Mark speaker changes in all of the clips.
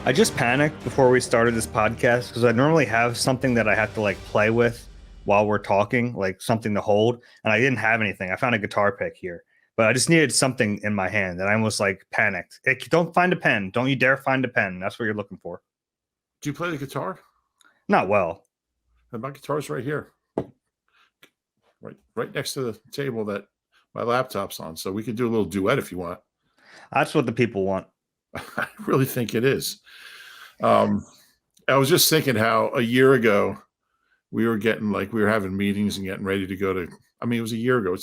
Speaker 1: I just panicked before we started this podcast because I normally have something that I have to play with while we're talking, like something to hold, and I didn't have anything. I found a guitar pick here, but I just needed something in my hand, and I almost panicked. Don't find a pen. Don't you dare find a pen. That's what you're looking for.
Speaker 2: Do you play the guitar?
Speaker 1: Not well.
Speaker 2: My guitar's right here, right next to the table that my laptop's on. So we could do a little duet if you want.
Speaker 1: That's what the people want.
Speaker 2: I really think it is. I was just thinking how a year ago we were having meetings and getting ready to go to. I mean, it was a year ago.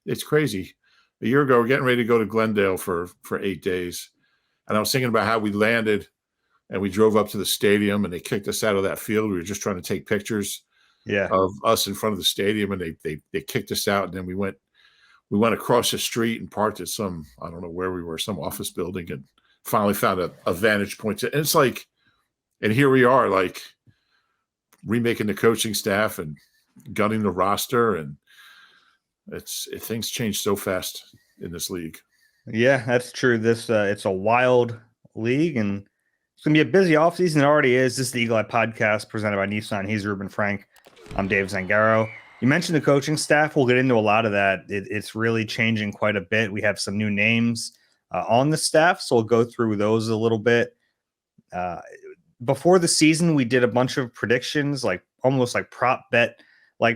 Speaker 2: It's crazy. A year ago, we're getting ready to go to Glendale for 8 days, and I was thinking about how we landed. And we drove up to the stadium, and they kicked us out of that field. We were just trying to take pictures of us in front of the stadium, and they kicked us out. And then we went across the street and parked at some, I don't know where we were, some office building, and finally found a vantage point. And it's and here we are, remaking the coaching staff and gunning the roster, and things change so fast in this league.
Speaker 1: Yeah, that's true. This it's a wild league, and it's going to be a busy offseason. It already is. This is the Eagle Eye Podcast presented by Nissan. He's Reuben Frank. I'm Dave Zangaro. You mentioned the coaching staff. We'll get into a lot of that. It's really changing quite a bit. We have some new names on the staff, so we'll go through those a little bit. Before the season, we did a bunch of predictions, almost like prop bet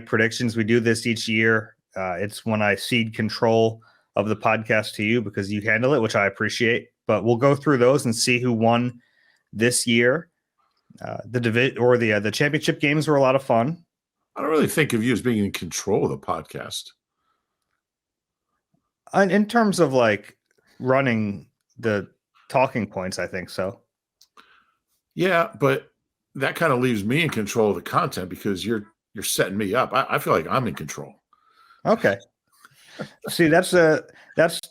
Speaker 1: predictions. We do this each year. It's when I cede control of the podcast to you because you handle it, which I appreciate. But we'll go through those and see who won this year. The championship games were a lot of fun.
Speaker 2: I don't really think of you as being in control of the podcast.
Speaker 1: In terms of running the talking points, I think so.
Speaker 2: Yeah, but that kind of leaves me in control of the content because you're setting me up. I feel like I'm in control.
Speaker 1: Okay. See, that's the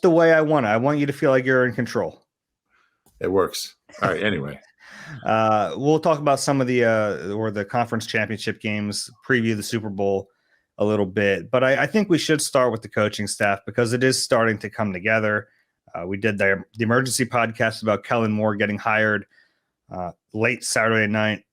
Speaker 1: way I want it. I want you to feel like you're in control.
Speaker 2: It works. All right. Anyway.
Speaker 1: We'll talk about some of the conference championship games, preview the Super Bowl a little bit, but I think we should start with the coaching staff because it is starting to come together. We did the emergency podcast about Kellen Moore getting hired late Saturday night.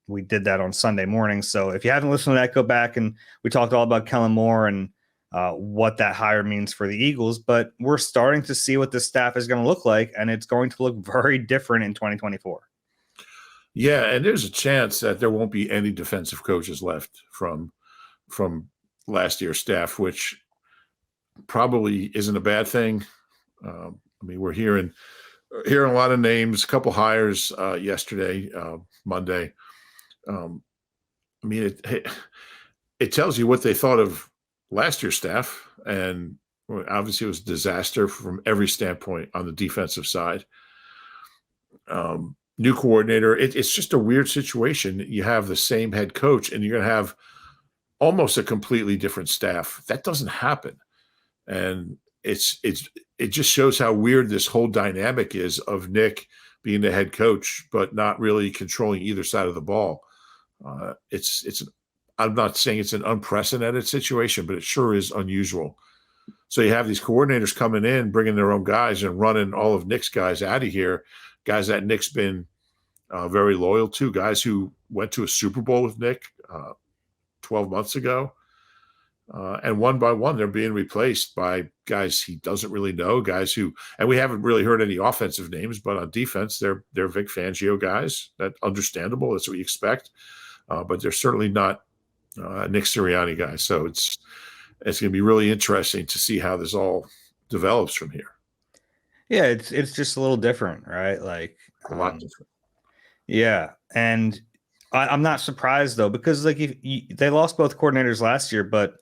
Speaker 1: We did that on Sunday morning. So if you haven't listened to that, go back, and we talked all about Kellen Moore and what that hire means for the Eagles, but we're starting to see what this staff is going to look like, and it's going to look very different in 2024.
Speaker 2: Yeah, and there's a chance that there won't be any defensive coaches left from last year's staff, which probably isn't a bad thing. I mean, we're hearing a lot of names, a couple hires yesterday, Monday. I mean, it tells you what they thought of last year's staff, and obviously it was a disaster from every standpoint on the defensive side. New coordinator, it's just a weird situation. You have the same head coach, and you're going to have almost a completely different staff. That doesn't happen, and it just shows how weird this whole dynamic is of Nick being the head coach, but not really controlling either side of the ball. I'm not saying it's an unprecedented situation, but it sure is unusual. So you have these coordinators coming in, bringing their own guys and running all of Nick's guys out of here, guys that Nick's been very loyal to, guys who went to a Super Bowl with Nick 12 months ago. And one by one, they're being replaced by guys he doesn't really know, guys who, and we haven't really heard any offensive names, but on defense, they're Vic Fangio guys. That's understandable. That's what you expect. But they're certainly not Nick Sirianni guys. So it's going to be really interesting to see how this all develops from here.
Speaker 1: Yeah, it's just a little different, right?
Speaker 2: A lot different.
Speaker 1: Yeah, and I'm not surprised though, because they lost both coordinators last year, but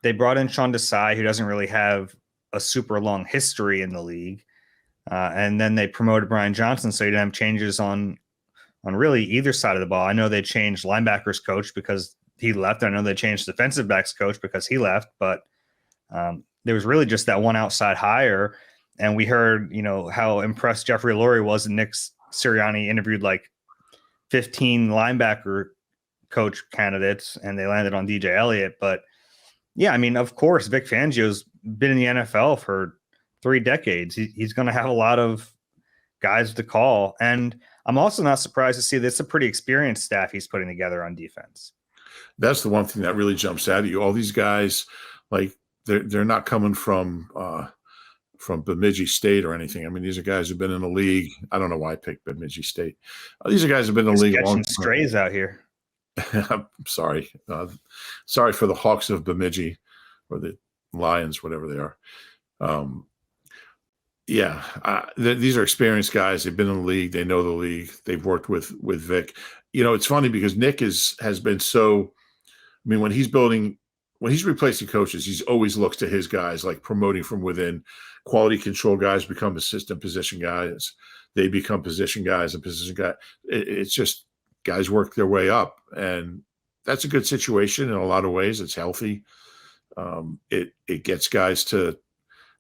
Speaker 1: they brought in Sean Desai, who doesn't really have a super long history in the league, and then they promoted Brian Johnson, so you didn't have changes on really either side of the ball. I know they changed linebackers coach because he left. I know they changed defensive backs coach because he left, but there was really just that one outside hire. And we heard, how impressed Jeffrey Lurie was, and Nick Sirianni interviewed 15 linebacker coach candidates, and they landed on DJ Elliott. But yeah, I mean, of course, Vic Fangio's been in the NFL for 3 decades. He's going to have a lot of guys to call. And I'm also not surprised to see this a pretty experienced staff he's putting together on defense.
Speaker 2: That's the one thing that really jumps out at you. All these guys, like they're not coming from Bemidji State or anything. I mean, these are guys who've been in the league. I don't know why I picked Bemidji State. These are guys who've been in the league a long time.
Speaker 1: Strays out here.
Speaker 2: I'm sorry. Sorry for the Hawks of Bemidji or the Lions, whatever they are. These are experienced guys. They've been in the league. They know the league. They've worked with Vic. It's funny because Nick has been so. I mean, when he's replacing coaches, he's always looks to his guys, like promoting from within. Quality control guys become assistant position guys. They become position guys and position guys. It's just guys work their way up, and that's a good situation in a lot of ways. It's healthy. It gets guys to,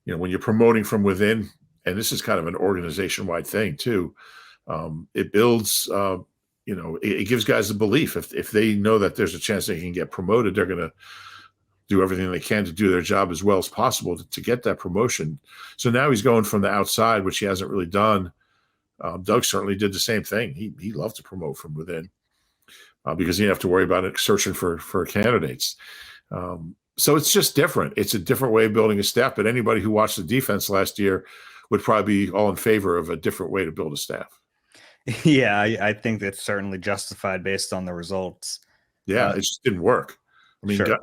Speaker 2: when you're promoting from within, and this is kind of an organization-wide thing too. It builds. It gives guys the belief if they know that there's a chance they can get promoted, they're going to do everything they can to do their job as well as possible to get that promotion. So now he's going from the outside, which he hasn't really done. Doug certainly did the same thing. He loved to promote from within because he didn't have to worry about it searching for candidates. So it's just different. It's a different way of building a staff. But anybody who watched the defense last year would probably be all in favor of a different way to build a staff.
Speaker 1: Yeah, I think that's certainly justified based on the results.
Speaker 2: Yeah, it just didn't work. I mean,
Speaker 1: sure.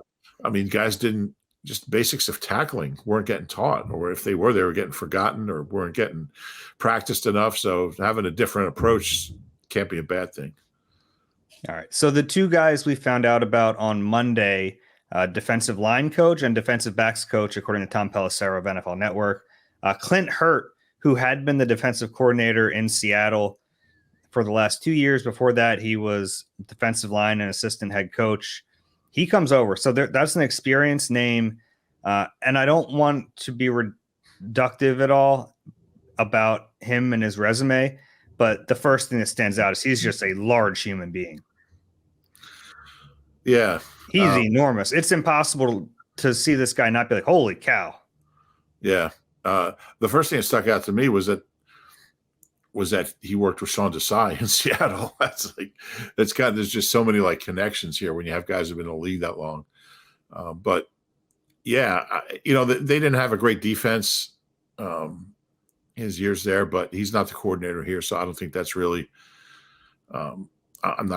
Speaker 2: Guys didn't, just basics of tackling weren't getting taught, or if they were getting forgotten or weren't getting practiced enough. So having a different approach can't be a bad thing.
Speaker 1: All right. So the two guys we found out about on Monday, defensive line coach and defensive backs coach, according to Tom Pelissero of NFL Network, Clint Hurt, who had been the defensive coordinator in Seattle for the last 2 years. Before that, he was defensive line and assistant head coach. He comes over. So that's an experienced name. And I don't want to be reductive at all about him and his resume, but the first thing that stands out is he's just a large human being.
Speaker 2: Yeah.
Speaker 1: He's enormous. It's impossible to see this guy not be like, holy cow.
Speaker 2: Yeah. The first thing that stuck out to me was that he worked with Sean Desai in Seattle. There's just so many like connections here when you have guys who've been in the league that long. But yeah, they didn't have a great defense his years there, but he's not the coordinator here. So I don't think that's really, I'm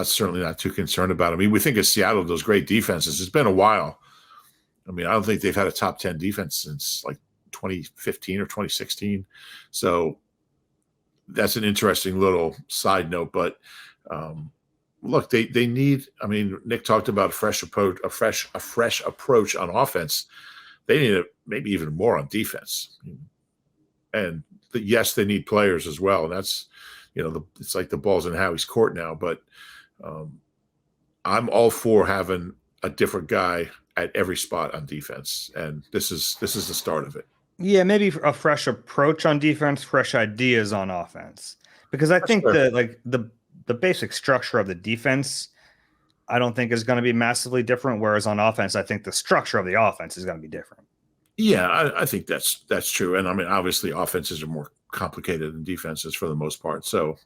Speaker 2: certainly not too concerned about him. I mean, we think of Seattle, those great defenses. It's been a while. I mean, I don't think they've had a top 10 defense since like 2015 or 2016. So that's an interesting little side note, but look, they need. I mean, Nick talked about a fresh approach on offense. They need maybe even more on defense, and yes, they need players as well. And that's it's like the ball's in Howie's court now. But I'm all for having a different guy at every spot on defense, and this is the start of it.
Speaker 1: Yeah, maybe a fresh approach on defense, fresh ideas on offense. Because I think that the basic structure of the defense, I don't think is going to be massively different. Whereas on offense, I think the structure of the offense is going to be different.
Speaker 2: Yeah, I think that's true. And I mean, obviously, offenses are more complicated than defenses for the most part. So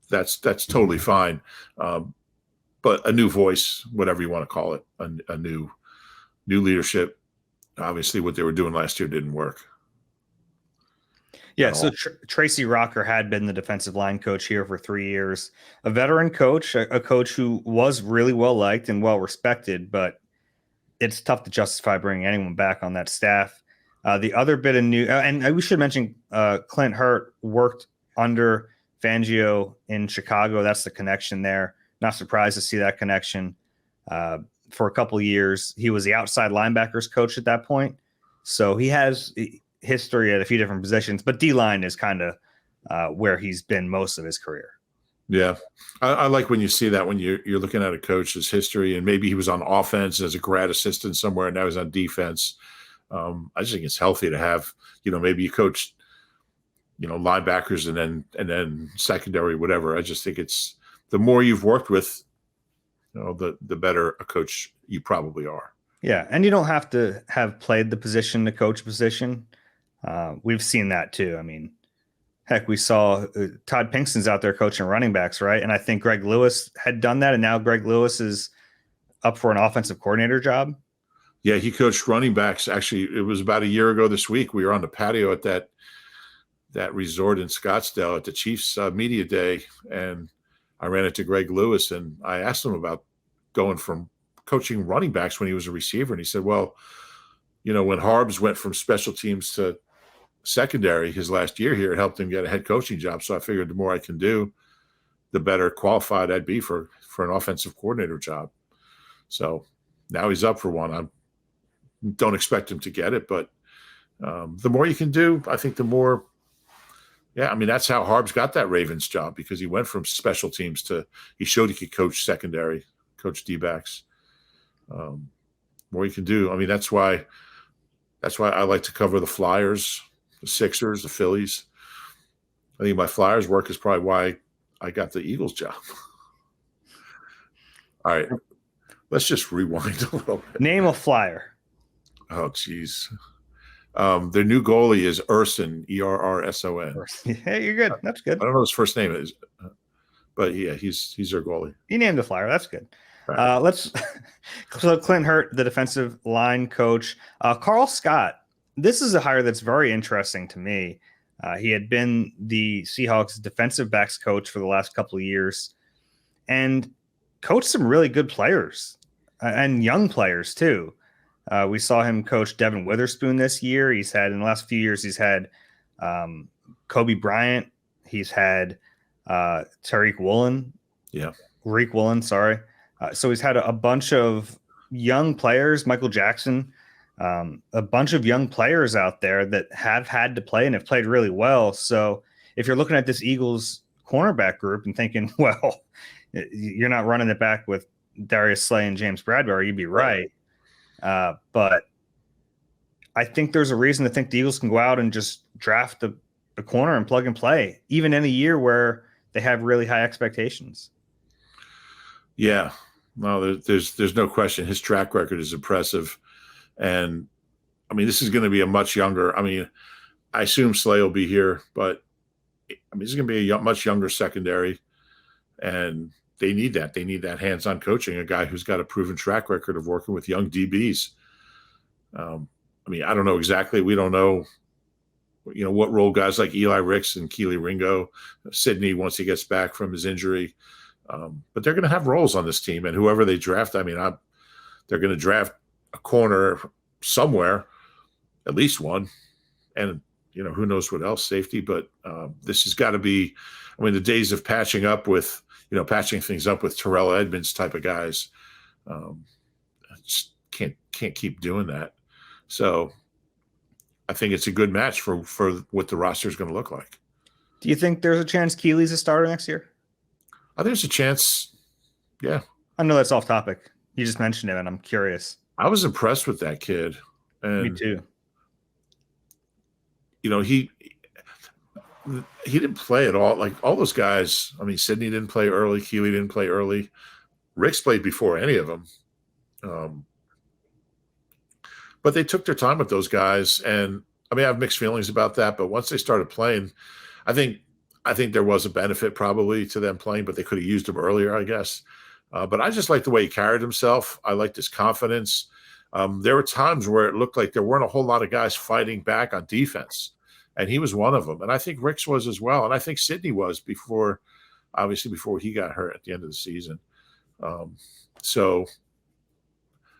Speaker 2: that's totally fine. But a new voice, whatever you want to call it, a new leadership. Obviously, what they were doing last year didn't work.
Speaker 1: Yeah, so Tracy Rocker had been the defensive line coach here for 3 years, a veteran coach, a coach who was really well liked and well respected, but it's tough to justify bringing anyone back on that staff. The other bit of news, and we should mention Clint Hurt worked under Fangio in Chicago. That's the connection there. Not surprised to see that connection. For a couple of years, he was the outside linebackers coach at that point. So he has history at a few different positions, but D-line is kind of where he's been most of his career.
Speaker 2: Yeah. I like when you see that, when you're looking at a coach's history, and maybe he was on offense as a grad assistant somewhere, and now he's on defense. I just think it's healthy to have, maybe you coach, linebackers and then secondary, whatever. I just think it's the more you've worked with, the better a coach you probably are.
Speaker 1: Yeah. And you don't have to have played the position to coach position. We've seen that too. I mean, Heck, we saw Todd Pinkston's out there coaching running backs, right? And I think Greg Lewis had done that, and now Greg Lewis is up for an offensive coordinator job.
Speaker 2: Yeah, he coached running backs. Actually, it was about a year ago this week. We were on the patio at that resort in Scottsdale at the Chiefs media day, and I ran into Greg Lewis, and I asked him about going from coaching running backs when he was a receiver, and he said, well, when Harbs went from special teams to secondary his last year here, it helped him get a head coaching job. So I figured the more I can do, the better qualified I'd be for an offensive coordinator job. So now he's up for one. I don't expect him to get it, but the more you can do, I think the more. Yeah, I mean, that's how Harbs got that Ravens job, because he went from special teams to he showed he could coach secondary, coach D-backs. More you can do. I mean, that's why I like to cover the Flyers, the Sixers, the Phillies. I think my Flyers work is probably why I got the Eagles job. All right, let's just rewind a little bit.
Speaker 1: Name a Flyer.
Speaker 2: Oh, geez. Their new goalie is Urson, Errson.
Speaker 1: Yeah, you're good. That's good.
Speaker 2: I don't know his first name is, but yeah, he's their goalie.
Speaker 1: You named the Flyer. That's good.
Speaker 2: Right.
Speaker 1: So Clint Hurt, the defensive line coach. Carl Scott. This is a hire that's very interesting to me. He had been the Seahawks defensive backs coach for the last couple of years and coached some really good players and young players too. We saw him coach Devin Witherspoon this year. He's had, in the last few years, he's had Kobe Bryant. He's had Tariq Woolen.
Speaker 2: Yeah.
Speaker 1: Reek Woolen, sorry. So he's had a bunch of young players, Michael Jackson, a bunch of young players out there that have had to play and have played really well. So if you're looking at this Eagles cornerback group and thinking, well, you're not running it back with Darius Slay and James Bradbury, you'd be right. But I think there's a reason to think the Eagles can go out and just draft the corner and plug and play, even in a year where they have really high expectations.
Speaker 2: Yeah, no, there's no question. His track record is impressive. And I mean, this is going to be a much younger, I mean, I assume Slay will be here, but I mean, this is going to be a much younger secondary, and they need that. They need that hands-on coaching, a guy who's got a proven track record of working with young DBs. I mean, I don't know exactly. We don't know, what role guys like Eli Ricks and Keely Ringo, Sidney, once he gets back from his injury. But they're going to have roles on this team, and whoever they draft, I mean, they're going to draft a corner somewhere, at least one, and who knows what else, safety. But this has got to be. I mean, the days of patching things up with Terrell Edmonds type of guys, just can't keep doing that. So I think it's a good match for what the roster is going to look like.
Speaker 1: Do you think there's a chance Keely's a starter next year?
Speaker 2: I think there's a chance. Yeah.
Speaker 1: I know that's off topic. You just mentioned him, and I'm curious.
Speaker 2: I was impressed with that kid. And,
Speaker 1: me too.
Speaker 2: He didn't play at all. Like all those guys, I mean, Sidney didn't play early. Keely didn't play early. Ricks played before any of them. But they took their time with those guys. And I mean, I have mixed feelings about that. But once they started playing, I think there was a benefit probably to them playing, but they could have used him earlier, I guess. But I just liked the way he carried himself. I liked his confidence. There were times where it looked like there weren't a whole lot of guys fighting back on defense. And he was one of them. And I think Ricks was as well. And I think Sidney was before he got hurt at the end of the season. So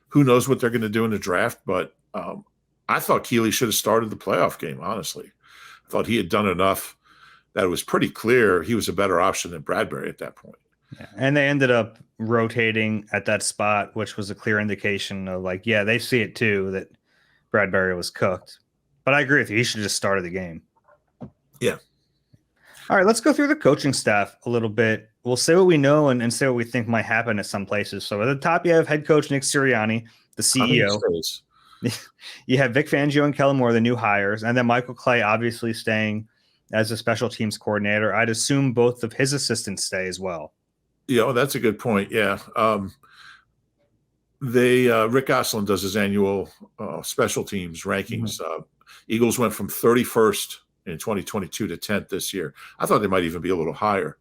Speaker 2: who knows what they're going to do in the draft. But I thought Keely should have started the playoff game, honestly. I thought he had done enough that it was pretty clear he was a better option than Bradbury at that point.
Speaker 1: Yeah. And they ended up rotating at that spot, which was a clear indication of they see it too, that Bradbury was cooked. But I agree with you. He should have just started the game.
Speaker 2: Yeah.
Speaker 1: All right, let's go through the coaching staff a little bit. We'll say what we know and say what we think might happen at some places. So at the top, you have head coach Nick Sirianni, the CEO. You have Vic Fangio and Kellen Moore, the new hires. And then Michael Clay obviously staying as a special teams coordinator. I'd assume both of his assistants stay as well.
Speaker 2: Yeah, that's a good point. Yeah. Rick Gosselin does his annual special teams rankings. Eagles went from 31st in 2022 to 10th this year. I thought they might even be a little higher.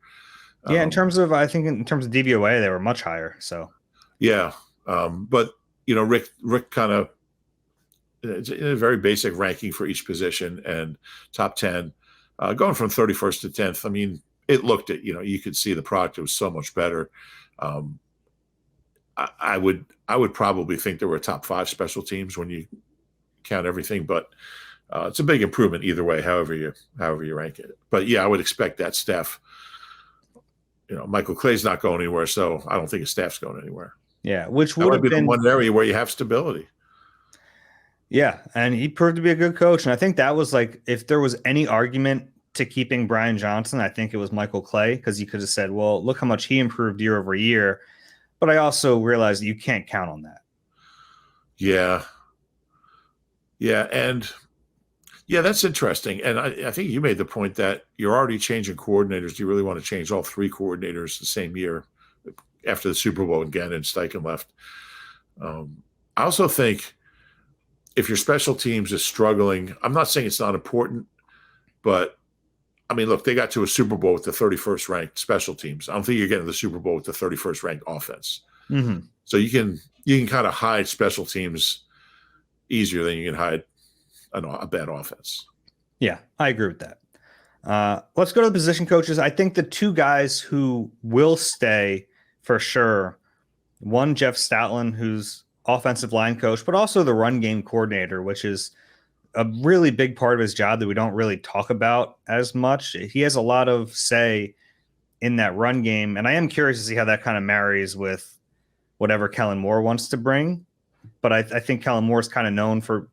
Speaker 1: Yeah, I think in terms of DVOA, they were much higher. So
Speaker 2: yeah, but Rick kind of, it's a very basic ranking for each position and top 10, going from 31st to 10th. I mean, it looked at, you could see the product. It was so much better. I would probably think there were top 5 special teams when you count everything, but it's a big improvement either way, however you rank it. But yeah, I would expect that staff. Michael Clay's not going anywhere, so I don't think his staff's going anywhere.
Speaker 1: Yeah, which would have been
Speaker 2: the one area where you have stability.
Speaker 1: Yeah, and he proved to be a good coach. And I think that was like, if there was any argument to keeping Brian Johnson, I think it was Michael Clay, because you could have said, well, look how much he improved year over year. But I also realized that you can't count on that.
Speaker 2: Yeah. Yeah, and yeah, that's interesting. And I think you made the point that you're already changing coordinators. Do you really want to change all 3 coordinators the same year after the Super Bowl again and Steichen left? I also think if your special teams is struggling, I'm not saying it's not important, but I mean, look, they got to a Super Bowl with the 31st ranked special teams. I don't think you're getting the Super Bowl with the 31st ranked offense.
Speaker 1: Mm-hmm. So
Speaker 2: you can kind of hide special teams easier than you can hide a bad offense.
Speaker 1: Yeah, I agree with that. Let's go to the position coaches. I think the 2 guys who will stay for sure, one, Jeff Stoutland, who's offensive line coach, but also the run game coordinator, which is a really big part of his job that we don't really talk about as much. He has a lot of say in that run game, and I am curious to see how that kind of marries with whatever Kellen Moore wants to bring. But I think Kellen Moore is kind of known for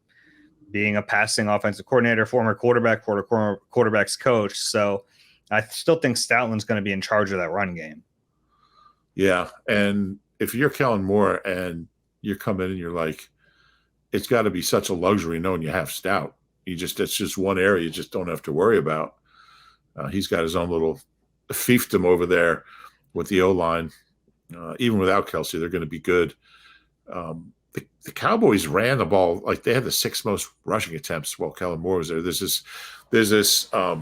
Speaker 1: being a passing offensive coordinator, former quarterback's coach. So I still think Stoutland's going to be in charge of that run game.
Speaker 2: Yeah, and if you're Kellen Moore and you come in and you're like, it's got to be such a luxury knowing you have Stout. It's just one area you just don't have to worry about. He's got his own little fiefdom over there with the O-line. Even without Kelsey, they're going to be good. The Cowboys ran the ball like they had the 6th most rushing attempts while Kellen Moore was there. There's this I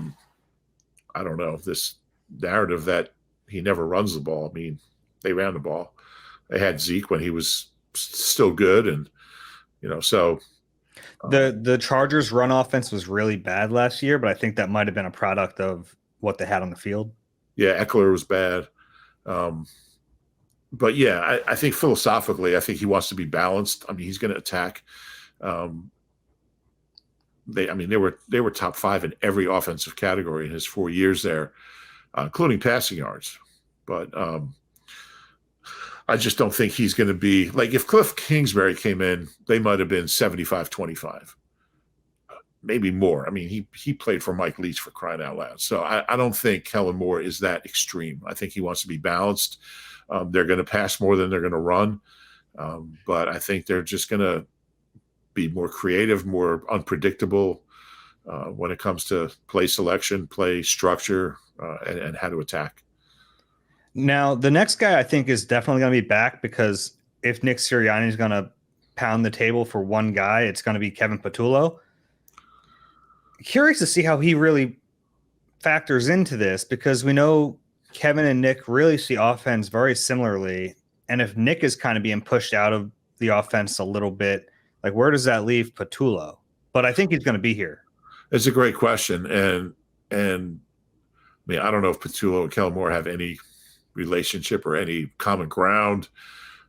Speaker 2: don't know, this narrative that he never runs the ball. I mean, they ran the ball. They had Zeke when he was still good, and so
Speaker 1: the Chargers' run offense was really bad last year, but I think that might have been a product of what they had on the field.
Speaker 2: Yeah, Eckler was bad. But yeah, I think philosophically, I think he wants to be balanced. I mean, he's going to attack. They were top 5 in every offensive category in his 4 years there, including passing yards. But I just don't think he's going to be like, if Cliff Kingsbury came in, they might have been 75-25, maybe more. I mean, he played for Mike Leach, for crying out loud. So I don't think Kellen Moore is that extreme. I think he wants to be balanced. They're going to pass more than they're going to run. But I think they're just going to be more creative, more unpredictable when it comes to play selection, play structure, and how to attack.
Speaker 1: Now, the next guy I think is definitely going to be back, because if Nick Sirianni is going to pound the table for one guy, it's going to be Kevin Patullo. Curious to see how he really factors into this, because we know Kevin and Nick really see offense very similarly. And if Nick is kind of being pushed out of the offense a little bit, like, where does that leave Patullo? But I think he's going to be here.
Speaker 2: It's a great question. And I mean, I don't know if Patullo and Kellen Moore have any relationship or any common ground.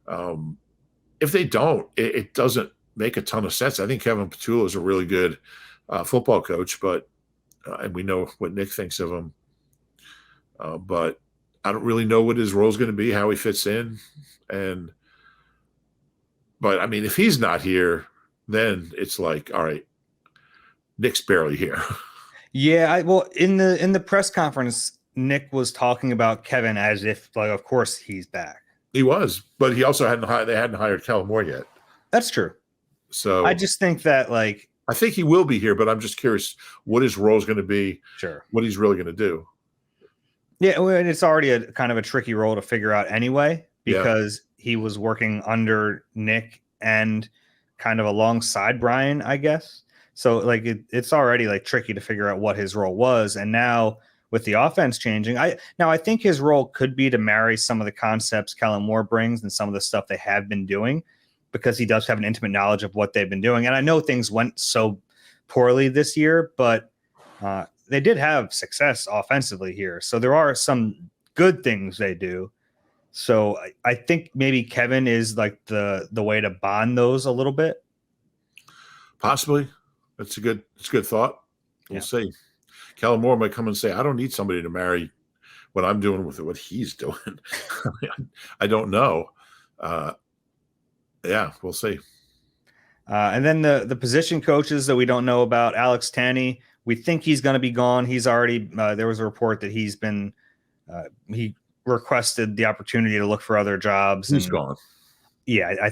Speaker 2: If they don't, it doesn't make a ton of sense. I think Kevin Patullo is a really good football coach, but and we know what Nick thinks of him. But I don't really know what his role is going to be, how he fits in. But I mean, if he's not here, then it's like, all right, Nick's barely here.
Speaker 1: Yeah. Well, in the press conference, Nick was talking about Kevin as if, like, of course he's back.
Speaker 2: He was, but he also they hadn't hired Kellen Moore yet.
Speaker 1: That's true.
Speaker 2: So
Speaker 1: I just think that, like,
Speaker 2: I think he will be here, but I'm just curious what his role is going to be.
Speaker 1: Sure.
Speaker 2: What he's really going to do.
Speaker 1: Yeah, well, it's already a kind of a tricky role to figure out anyway, because he was working under Nick and kind of alongside Brian, I guess. So like it's already like tricky to figure out what his role was. And now with the offense changing, I think his role could be to marry some of the concepts Kellen Moore brings and some of the stuff they have been doing, because he does have an intimate knowledge of what they've been doing. And I know things went so poorly this year, but they did have success offensively here. So there are some good things they do. So I think maybe Kevin is like the way to bond those a little bit.
Speaker 2: Possibly. It's a good thought. We'll see. Kellen Moore might come and say, I don't need somebody to marry what I'm doing with what he's doing. I don't know. Yeah, we'll see.
Speaker 1: And then the position coaches that we don't know about, Alex Tanney, we think he's going to be gone. He's already, there was a report that he's been, he requested the opportunity to look for other jobs.
Speaker 2: He's gone.
Speaker 1: Yeah,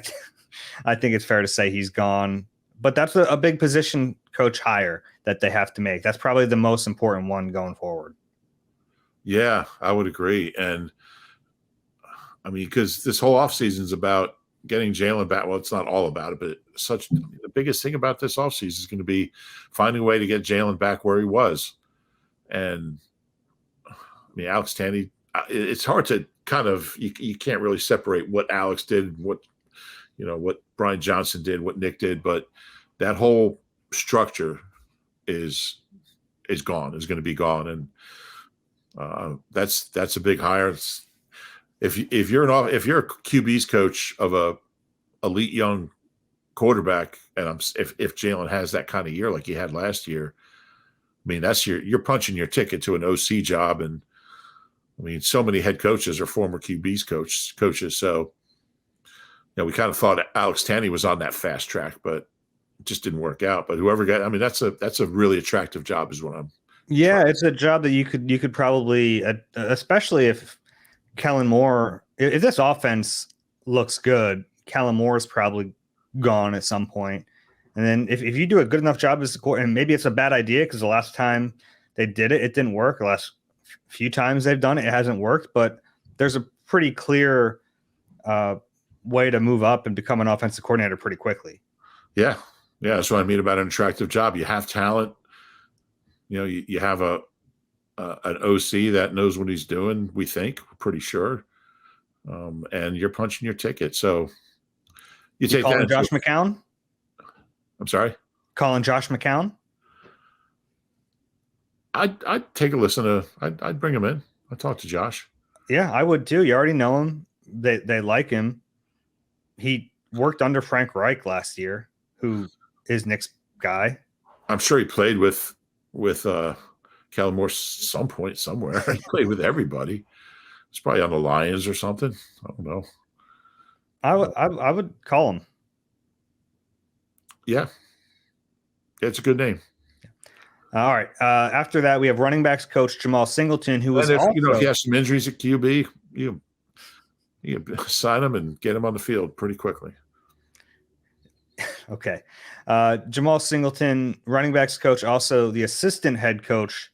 Speaker 1: I think it's fair to say he's gone. But that's a big position coach hire that they have to make. That's probably the most important one going forward.
Speaker 2: Yeah, I would agree. And I mean, because this whole offseason is about getting Jalen back. Well, it's not all about it, but the biggest thing about this offseason is going to be finding a way to get Jalen back where he was. And I mean, Alex Tanney, it's hard to kind of, you can't really separate what Alex did, what Brian Johnson did, what Nick did, but that whole structure is gone, is going to be gone. And that's a big hire. If you're a QB's coach of a elite young quarterback, and if Jalen has that kind of year like he had last year, I mean, you're punching your ticket to an OC job. And I mean, so many head coaches are former QB's coaches. So, we kind of thought Alex Tanney was on that fast track, but it just didn't work out. But whoever I mean, that's a really attractive job is what I'm.
Speaker 1: Yeah, it's a job that you could probably, especially if Kellen Moore, if this offense looks good, Kellen Moore is probably gone at some point. And then if you do a good enough job as the court, and maybe it's a bad idea because the last time they did it, it didn't work. The last few times they've done it, it hasn't worked. But there's a pretty clear way to move up and become an offensive coordinator pretty quickly.
Speaker 2: Yeah. That's what I mean about an attractive job. You have talent. You have an OC that knows what he's doing. We think, we're pretty sure, and you're punching your ticket. So you take
Speaker 1: calling
Speaker 2: that.
Speaker 1: Josh McCown.
Speaker 2: I'm sorry.
Speaker 1: Calling Josh McCown.
Speaker 2: I'd take a listen to. I'd bring him in. I'd talk to Josh.
Speaker 1: Yeah, I would too. You already know him. They like him. He worked under Frank Reich last year, who is Nick's guy. I'm
Speaker 2: sure he played with Kellen Moore some point somewhere. He played with everybody. It's probably on the Lions or something. I don't know.
Speaker 1: I would call him.
Speaker 2: Yeah, it's a good name.
Speaker 1: All right. After that, we have running backs coach Jamal Singleton, who was
Speaker 2: if he has some injuries at QB, you sign him and get him on the field pretty quickly.
Speaker 1: Okay. Jamal Singleton, running backs coach, also the assistant head coach.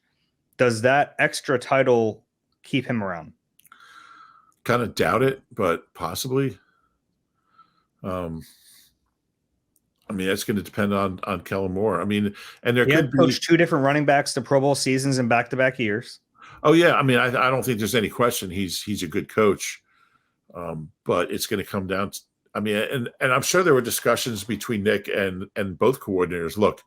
Speaker 1: Does that extra title keep him around?
Speaker 2: Kind of doubt it, but possibly. I mean, that's going to depend on Kellen Moore. I mean, and there could be
Speaker 1: coached two different running backs to Pro Bowl seasons in back-to-back years.
Speaker 2: Oh yeah, I mean, I don't think there's any question he's a good coach, but it's going to come down to, I mean, and I'm sure there were discussions between Nick and both coordinators. Look,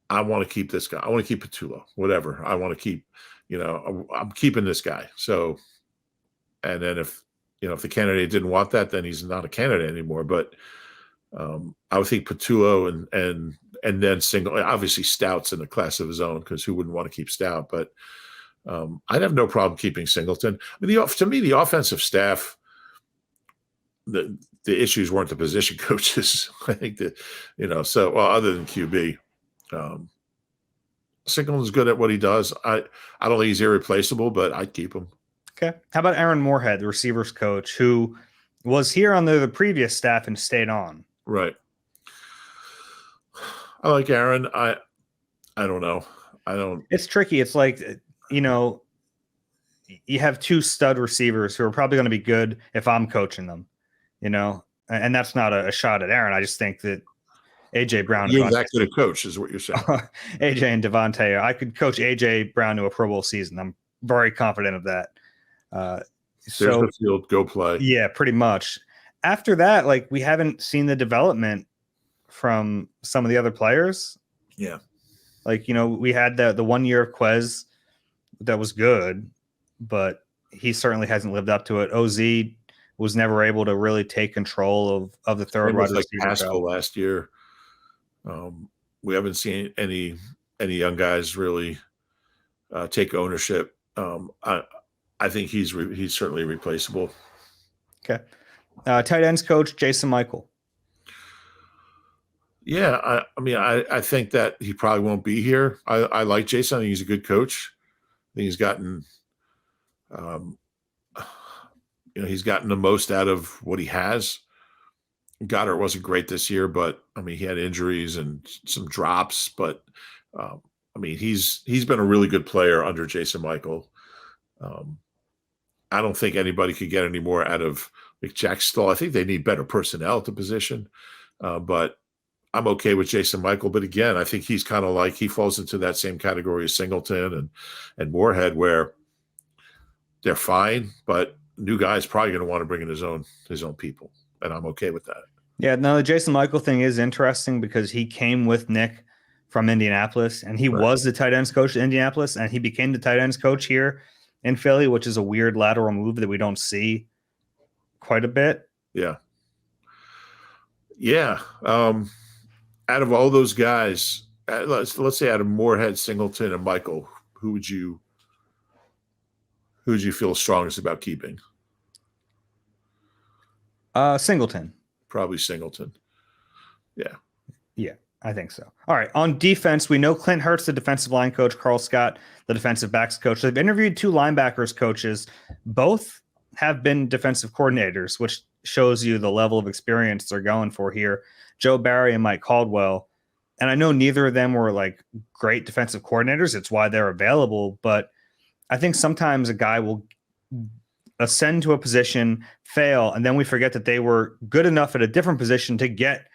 Speaker 2: I want to keep this guy. I want to keep Patullo, whatever. I want to keep, I'm keeping this guy. So, and then if the candidate didn't want that, then he's not a candidate anymore. But I would think Patullo and then Single, obviously Stout's in a class of his own because who wouldn't want to keep Stout? But I'd have no problem keeping Singleton. I mean, to me, the offensive staff, the issues weren't the position coaches. I think that, other than QB, Singleton's good at what he does. I don't think he's irreplaceable, but I'd keep him.
Speaker 1: Okay. How about Aaron Moorhead, the receivers coach, who was here on the previous staff and stayed on?
Speaker 2: Right. I like Aaron. I don't know.
Speaker 1: It's tricky. It's like, you have two stud receivers who are probably going to be good if I'm coaching them, and that's not a shot at Aaron. I just think that AJ Brown.
Speaker 2: You're that good a coach, is what you're saying.
Speaker 1: AJ and Devontae. I could coach AJ Brown to a Pro Bowl season. I'm very confident of that.
Speaker 2: There's the field, go play.
Speaker 1: Yeah, pretty much. After that, like, we haven't seen the development from some of the other players.
Speaker 2: Yeah.
Speaker 1: Like, we had the 1 year of Quez that was good, but he certainly hasn't lived up to it. OZ was never able to really take control of the third wide receiver.
Speaker 2: Haskell last year. We haven't seen any young guys really take ownership. I think he's certainly replaceable.
Speaker 1: Okay. Tight ends coach Jason Michael.
Speaker 2: Yeah, I think that he probably won't be here. I like Jason. I think he's a good coach. I think he's gotten, he's gotten the most out of what he has. Goddard wasn't great this year, but he had injuries and some drops. But he's been a really good player under Jason Michael. I don't think anybody could get any more out of McJack Stoll. I think they need better personnel at the position, but I'm okay with Jason Michael. But again, I think he's kind of like, he falls into that same category as Singleton and Moorhead, where they're fine, but new guy's probably going to want to bring in his own people, and I'm okay with that. Yeah,
Speaker 1: no, the Jason Michael thing is interesting because he came with Nick from Indianapolis, and he was the tight ends coach in Indianapolis, and he became the tight ends coach here in Philly, which is a weird lateral move that we don't see quite a bit.
Speaker 2: Yeah. Yeah. Out of all those guys, let's say out of Moorhead, Singleton, and Michael, who would you feel strongest about keeping?
Speaker 1: Singleton.
Speaker 2: Probably Singleton. Yeah.
Speaker 1: Yeah, I think so. All right. On defense, we know Clint Hurts, the defensive line coach, Carl Scott, the defensive backs coach. They've interviewed 2 linebackers coaches. Both have been defensive coordinators, which shows you the level of experience they're going for here. Joe Barry and Mike Caldwell. And I know neither of them were like great defensive coordinators. It's why they're available. But I think sometimes a guy will ascend to a position, fail, and then we forget that they were good enough at a different position to get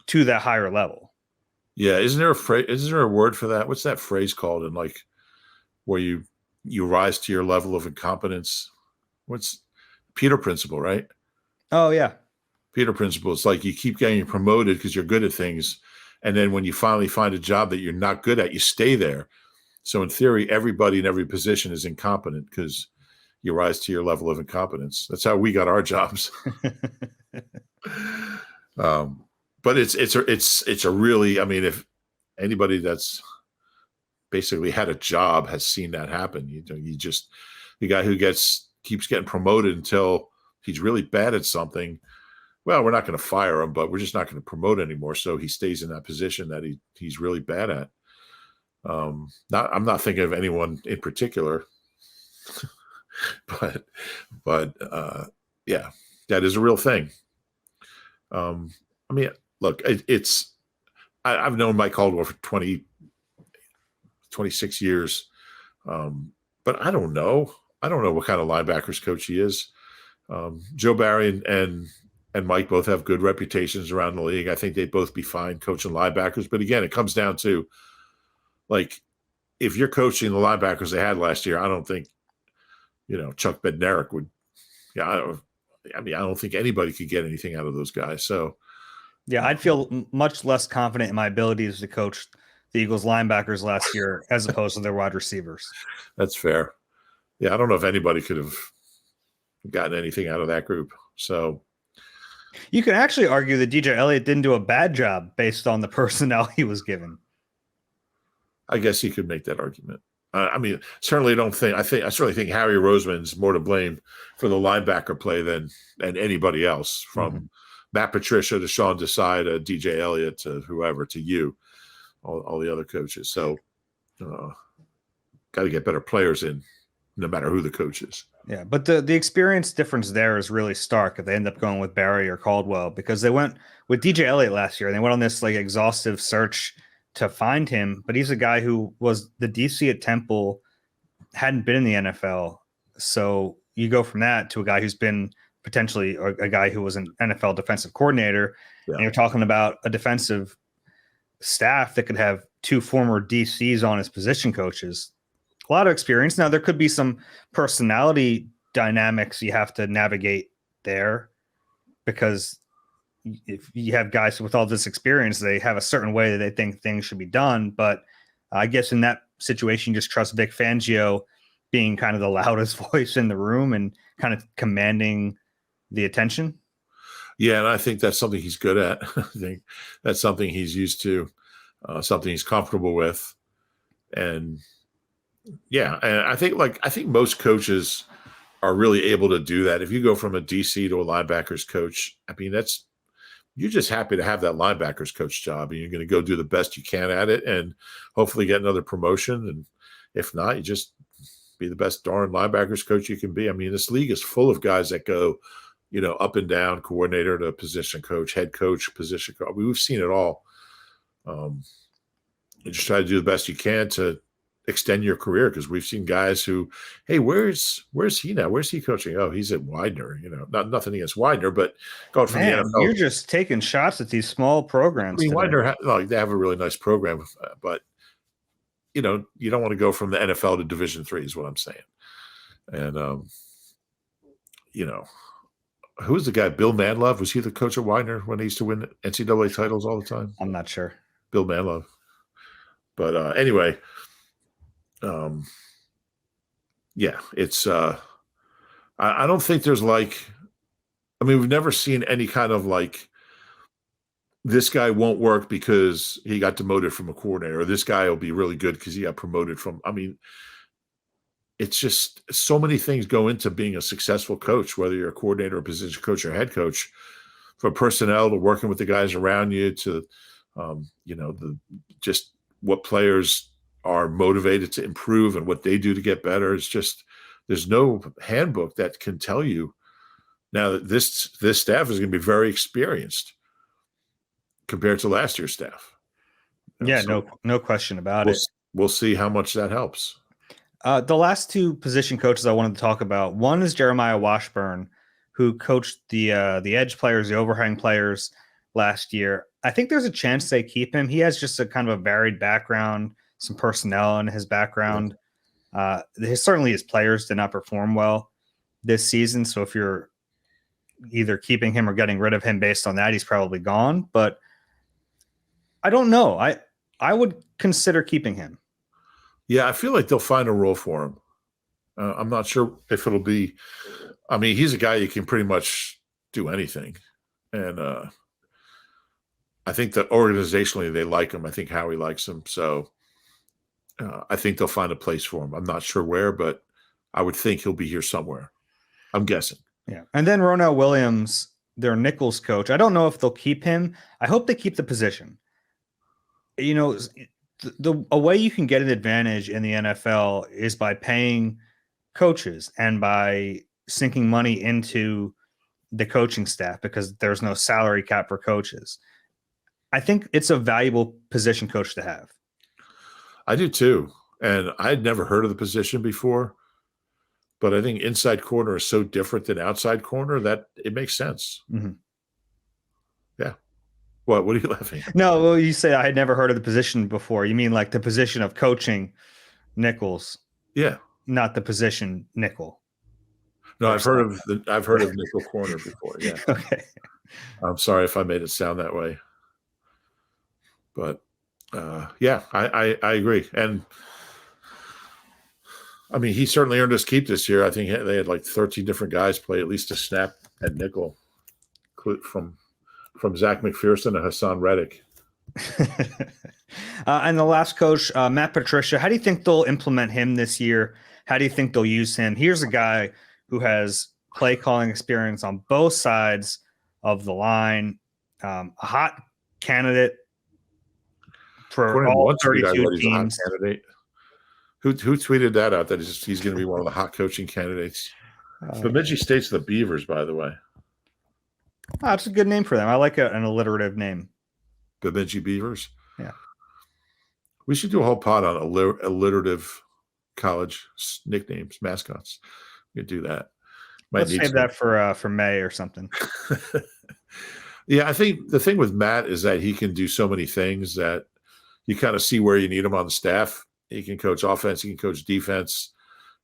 Speaker 1: to that higher level.
Speaker 2: Yeah. Isn't there a phrase? Is there a word for that? What's that phrase called? And like where you rise to your level of incompetence? What's Peter Principle, right?
Speaker 1: Oh yeah.
Speaker 2: Peter Principle. It's like you keep getting promoted because you're good at things. And then when you finally find a job that you're not good at, you stay there. So in theory, everybody in every position is incompetent because you rise to your level of incompetence. That's how we got our jobs. But it's a really, if anybody that's basically had a job has seen that happen. The guy who keeps getting promoted until he's really bad at something. Well, we're not going to fire him, but we're just not going to promote anymore. So he stays in that position that he's really bad at. I'm not thinking of anyone in particular, but yeah, that is a real thing. Look, I've known Mike Caldwell for 26 years, but I don't know. I don't know what kind of linebackers coach he is. Joe Barry and Mike both have good reputations around the league. I think they'd both be fine coaching linebackers. But again, it comes down to, like, if you're coaching the linebackers they had last year, I don't think, Chuck Bednarik would. Yeah, I don't think anybody could get anything out of those guys. So,
Speaker 1: yeah, I'd feel much less confident in my abilities to coach the Eagles linebackers last year as opposed to their wide receivers.
Speaker 2: That's fair. Yeah, I don't know if anybody could have gotten anything out of that group. So
Speaker 1: you can actually argue that DJ Elliott didn't do a bad job based on the personnel he was given.
Speaker 2: I guess he could make that argument. Certainly don't think. I certainly think Harry Roseman's more to blame for the linebacker play than anybody else, from Matt Patricia to Sean Desai to DJ Elliott to whoever, to you, all the other coaches. So, got to get better players in, no matter who the coach is.
Speaker 1: Yeah, but the experience difference there is really stark if they end up going with Barry or Caldwell, because they went with DJ Elliott last year and they went on this like exhaustive search to find him, but he's a guy who was the DC at Temple, hadn't been in the NFL. So you go from that to a guy who's been potentially a guy who was an NFL defensive coordinator,
Speaker 2: Yeah.
Speaker 1: and you're talking about a defensive staff that could have 2 former DCs on as position coaches. A lot of experience. Now, there could be some personality dynamics you have to navigate there, because if you have guys with all this experience, they have a certain way that they think things should be done. But I guess in that situation, you just trust Vic Fangio being kind of the loudest voice in the room and kind of commanding the attention.
Speaker 2: Yeah, and I think that's something he's good at. I think that's something he's used to, something he's comfortable with. And yeah, and I think most coaches are really able to do that. If you go from a DC to a linebackers coach, I mean, you're just happy to have that linebackers coach job, and you're going to go do the best you can at it and hopefully get another promotion. And if not, you just be the best darn linebackers coach you can be. I mean, this league is full of guys that go, up and down, coordinator to position coach, head coach, position coach. I mean, we've seen it all. You just try to do the best you can to extend your career, because we've seen guys who, hey, where's he now? Where's he coaching? Oh, he's at Widener. Nothing against Widener, but going from the NFL.
Speaker 1: You're just taking shots at these small programs.
Speaker 2: I mean, Widener, they have a really nice program, but you don't want to go from the NFL to Division III, is what I'm saying. And who was the guy? Bill Manlove? Was he the coach at Widener when he used to win NCAA titles all the time?
Speaker 1: I'm not sure.
Speaker 2: Bill Manlove. But anyway, yeah, it's I don't think there's we've never seen any kind of this guy won't work because he got demoted from a coordinator, or this guy will be really good because he got promoted from. I mean, it's just so many things go into being a successful coach, whether you're a coordinator, a position coach, or head coach, from personnel to working with the guys around you to, just what players are motivated to improve and what they do to get better. It's just, there's no handbook that can tell you. Now that this staff is going to be very experienced compared to last year's staff.
Speaker 1: Yeah, so no question about it.
Speaker 2: We'll see how much that helps.
Speaker 1: The last 2 position coaches I wanted to talk about, one is Jeremiah Washburn, who coached the edge players, the overhang players last year. I think there's a chance they keep him. He has just a kind of a varied background, some personnel in his background. Certainly his players did not perform well this season. So if you're either keeping him or getting rid of him based on that, he's probably gone. But I don't know. I would consider keeping him.
Speaker 2: Yeah, I feel like they'll find a role for him. I'm not sure if it'll be – I mean, he's a guy you can pretty much do anything. And I think that organizationally they like him. I think Howie likes him. So I think they'll find a place for him. I'm not sure where, but I would think he'll be here somewhere. I'm guessing.
Speaker 1: Yeah. And then Ronell Williams, their Nichols coach. I don't know if they'll keep him. I hope they keep the position. A way you can get an advantage in the NFL is by paying coaches and by sinking money into the coaching staff, because there's no salary cap for coaches. I think it's a valuable position coach to have.
Speaker 2: I do too. And I'd never heard of the position before, but I think inside corner is so different than outside corner that it makes sense.
Speaker 1: Mm-hmm.
Speaker 2: Yeah. What are you laughing at?
Speaker 1: No, well, you say I had never heard of the position before. You mean like the position of coaching Nichols?
Speaker 2: Yeah.
Speaker 1: Not the position nickel.
Speaker 2: No, I've heard of nickel corner before. Yeah.
Speaker 1: Okay.
Speaker 2: I'm sorry if I made it sound that way. But yeah, I agree. And I mean, he certainly earned his keep this year. I think they had 13 different guys play at least a snap at nickel, from Zach McPherson to Hassan Reddick.
Speaker 1: And the last coach, Matt Patricia, how do you think they'll implement him this year? How do you think they'll use him? Here's a guy who has play calling experience on both sides of the line, a hot candidate for all 32 teams.
Speaker 2: Who tweeted that out, that he's going to be one of the hot coaching candidates? Bemidji State's the Beavers, by the way.
Speaker 1: Oh, that's a good name for them. I like an alliterative name.
Speaker 2: Bemidji Beavers?
Speaker 1: Yeah.
Speaker 2: We should do a whole pod on alliterative college nicknames, mascots. We could do that. Might
Speaker 1: Let's
Speaker 2: need
Speaker 1: save
Speaker 2: some.
Speaker 1: that for May or something.
Speaker 2: Yeah, I think the thing with Matt is that he can do so many things that you kind of see where you need him on the staff. He can coach offense. He can coach defense.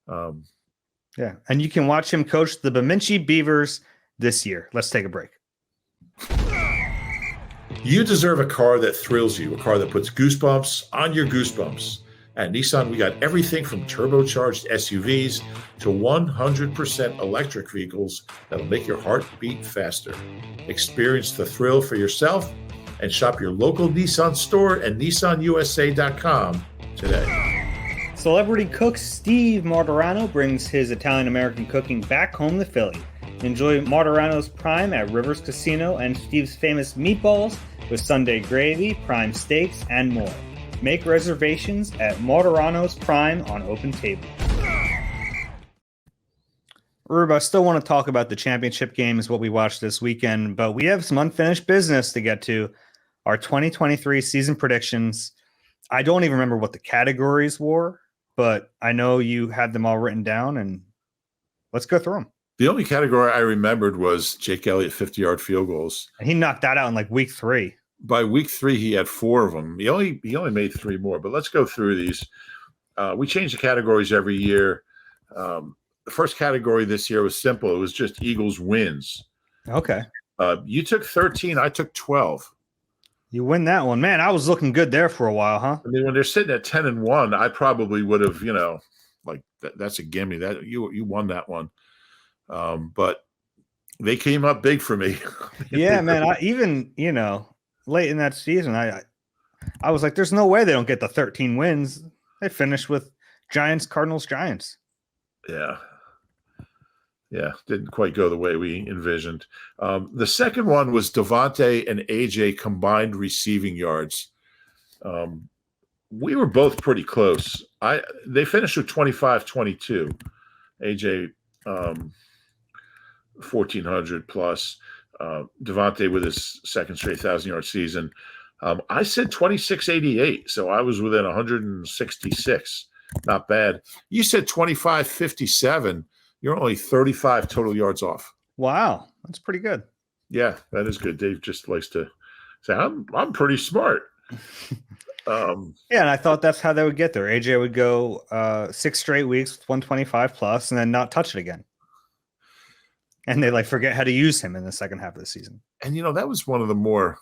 Speaker 1: Yeah, and you can watch him coach the Bemidji Beavers this year. Let's take a break.
Speaker 2: You deserve a car that thrills you, a car that puts goosebumps on your goosebumps. At Nissan, we got everything from turbocharged SUVs to 100% electric vehicles that'll make your heart beat faster. Experience the thrill for yourself and shop your local Nissan store at nissanusa.com today.
Speaker 1: Celebrity cook Steve Martorano brings his Italian-American cooking back home to Philly. Enjoy Martorano's Prime at Rivers Casino and Steve's famous meatballs with Sunday gravy, prime steaks, and more. Make reservations at Martorano's Prime on Open Table. Rube, I still want to talk about the championship games, what we watched this weekend, but we have some unfinished business to get to. Our 2023 season predictions. I don't even remember what the categories were, but I know you had them all written down, and let's go through them.
Speaker 2: The only category I remembered was Jake Elliott 50-yard field goals.
Speaker 1: And he knocked that out in like week 3.
Speaker 2: By week 3, he had 4 of them. He only made 3 more, but let's go through these. We change the categories every year. The first category this year was simple. It was just Eagles wins.
Speaker 1: Okay.
Speaker 2: You took 13. I took 12.
Speaker 1: You win that one. Man, I was looking good there for a while, huh?
Speaker 2: I mean, when they're sitting at 10-1, I probably would have, like that's a gimme. That you won that one. But they came up big for me.
Speaker 1: Yeah, man. I even, late in that season, I was like, there's no way they don't get the 13 wins. They finished with Giants, Cardinals, Giants.
Speaker 2: Yeah, didn't quite go the way we envisioned. The second one was Devontae and AJ combined receiving yards. We were both pretty close. They finished with 25-22. AJ 1,400 plus. Devontae with his second straight 1,000-yard season. I said 26-88, so I was within 166. Not bad. You said 25-57. You're only 35 total yards off.
Speaker 1: Wow, that's pretty good.
Speaker 2: Yeah, that is good. Dave just likes to say, I'm pretty smart.
Speaker 1: Yeah, and I thought that's how they would get there. AJ would go 6 straight weeks with 125 plus and then not touch it again. And they forget how to use him in the second half of the season.
Speaker 2: And that was one of the more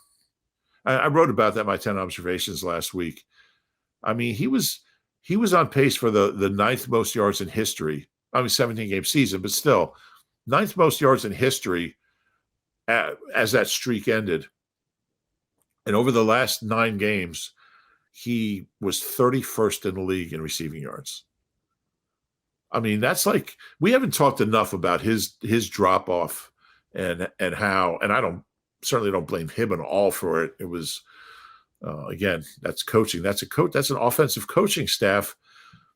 Speaker 2: I wrote about that in my 10 observations last week. I mean, he was on pace for the 9th most yards in history. I mean, 17-game season, but still 9th most yards in history as that streak ended. And over the last 9 games, he was 31st in the league in receiving yards. I mean, that's we haven't talked enough about his drop off and how, and I certainly don't blame him at all for it. It was again, that's coaching. That's an offensive coaching staff.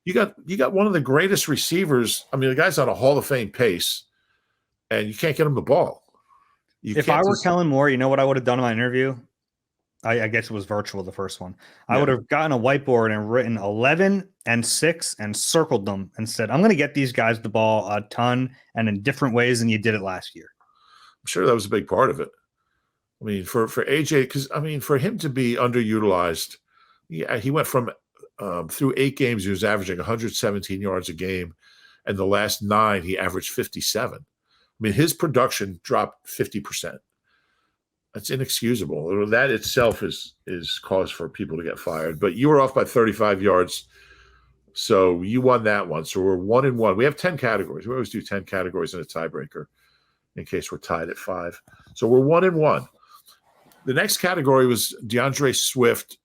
Speaker 2: You got one of the greatest receivers. I mean, the guy's on a Hall of Fame pace, and you can't get him the ball.
Speaker 1: If I were Kellen Moore, you know what I would have done in my interview? I guess it was virtual, the first one. I would have gotten a whiteboard and written 11 and 6 and circled them and said, I'm going to get these guys the ball a ton and in different ways than you did it last year.
Speaker 2: I'm sure that was a big part of it. I mean, for AJ, because, I mean, for him to be underutilized, yeah, he went from through 8 games, he was averaging 117 yards a game. And the last 9, he averaged 57. I mean, his production dropped 50%. That's inexcusable. That itself is cause for people to get fired. But you were off by 35 yards, so you won that one. So we're 1-1. We have 10 categories. We always do 10 categories in a tiebreaker in case we're tied at 5. So we're 1-1. The next category was DeAndre Swift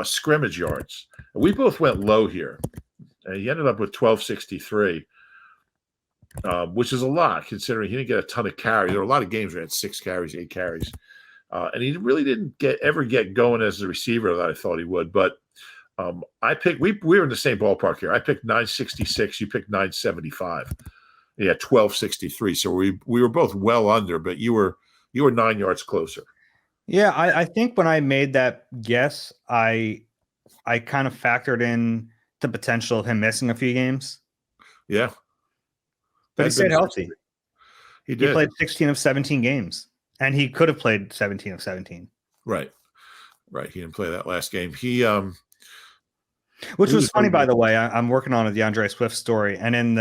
Speaker 2: scrimmage yards. We both went low here. He ended up with 1263, which is a lot considering he didn't get a ton of carries. There were a lot of games where he had 6 carries, 8 carries. And he really didn't ever get going as a receiver that I thought he would. But I picked, we were in the same ballpark here. I picked 966. You picked 975. He had 1263. So we were both well under, but you were 9 yards closer.
Speaker 1: Yeah, I think when I made that guess, I kind of factored in the potential of him missing a few games.
Speaker 2: Yeah.
Speaker 1: But he stayed healthy.
Speaker 2: He
Speaker 1: He
Speaker 2: did.
Speaker 1: played 16 of 17 games, and he could have played 17 of 17.
Speaker 2: Right. He didn't play that last game.
Speaker 1: Which was funny, by the way. I'm working on a DeAndre Swift story, and in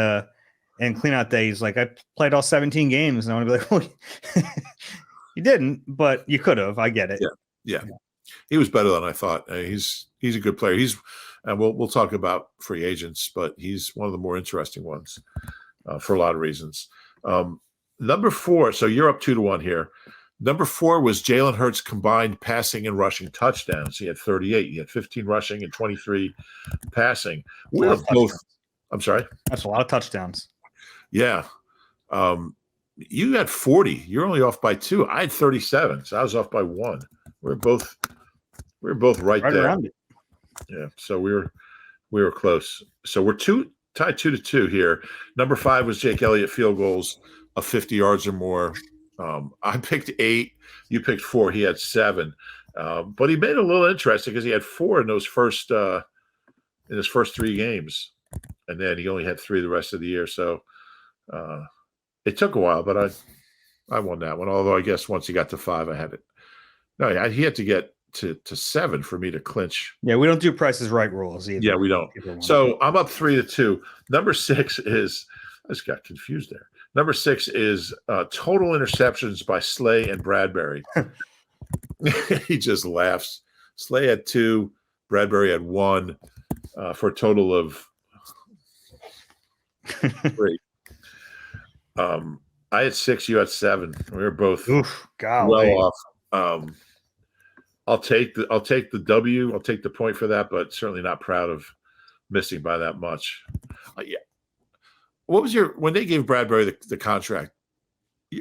Speaker 1: cleanout day, he's like, I played all 17 games, and I want to be like, well, you didn't, but you could have. I get it.
Speaker 2: Yeah. He was better than I thought. He's a good player. We'll talk about free agents, but he's one of the more interesting ones for a lot of reasons. Number 4. So you're up 2-1 here. Number 4 was Jalen Hurts combined passing and rushing touchdowns. He had 38. He had 15 rushing and 23 passing. We're both. I'm sorry.
Speaker 1: That's a lot of touchdowns.
Speaker 2: Yeah. You had 40. You're only off by 2. I had 37, so I was off by 1. We were both right there.
Speaker 1: Around it.
Speaker 2: Yeah. So we were close. So we're tied 2-2 here. Number 5 was Jake Elliott field goals of 50 yards or more. I picked 8. You picked 4. He had 7. But he made it a little interesting because he had 4 in his first 3 games, and then he only had 3 the rest of the year. So it took a while, but I won that one. Although I guess once he got to 5, I had it. No, he had to get to 7 for me to clinch.
Speaker 1: Yeah, we don't do Price is Right rules either.
Speaker 2: Yeah, we don't. So I'm up 3-2. Number 6 is – I just got confused there. Number 6 is total interceptions by Slay and Bradbury. He just laughs. Slay had 2, Bradbury had 1, for a total of 3. I had 6, you had 7. We were both well off. I'll take the W. I'll take the point for that, but certainly not proud of missing by that much. Yeah. What was when they gave Bradbury the contract?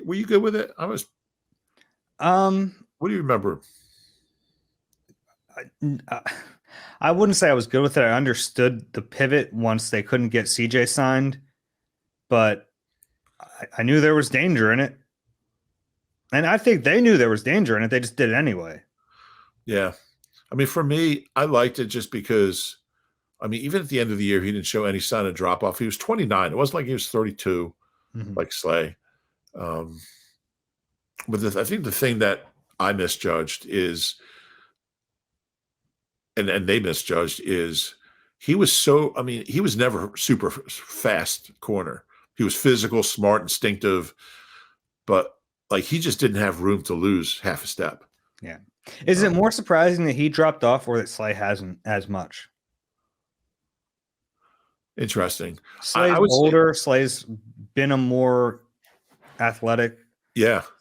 Speaker 2: Were you good with it? I was. What do you remember?
Speaker 1: I wouldn't say I was good with it. I understood the pivot once they couldn't get CJ signed, but I knew there was danger in it. And I think they knew there was danger in it. They just did it anyway.
Speaker 2: Yeah. I mean, for me, I liked it just because, I mean, even at the end of the year, he didn't show any sign of drop off. He was 29. It wasn't like he was 32, like Slay. But I think the thing that I misjudged is, and they misjudged is, he was never super fast corner. He was physical, smart, instinctive, but like he just didn't have room to lose half a step.
Speaker 1: Yeah. Is it more surprising that he dropped off or that Slay hasn't as much?
Speaker 2: Interesting.
Speaker 1: Slay's older. Slay's been a more athletic,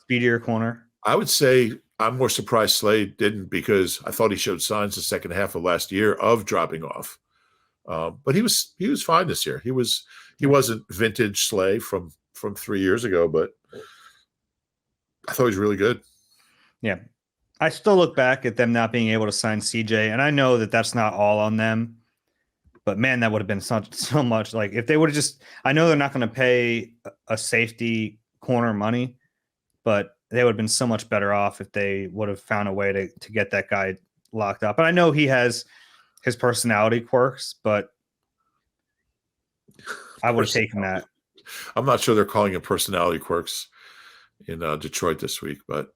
Speaker 1: speedier corner.
Speaker 2: I would say I'm more surprised Slay didn't, because I thought he showed signs the second half of last year of dropping off. But he was fine this year. He wasn't vintage Slay from 3 years ago, but I thought he was really good.
Speaker 1: Yeah. I still look back at them not being able to sign CJ, and I know that that's not all on them, but man, that would have been so much. Like if they would have I know they're not going to pay a safety corner money, but they would have been so much better off if they would have found a way to get that guy locked up. And I know he has his personality quirks, but I would have taken that.
Speaker 2: I'm not sure they're calling it personality quirks in Detroit this week, but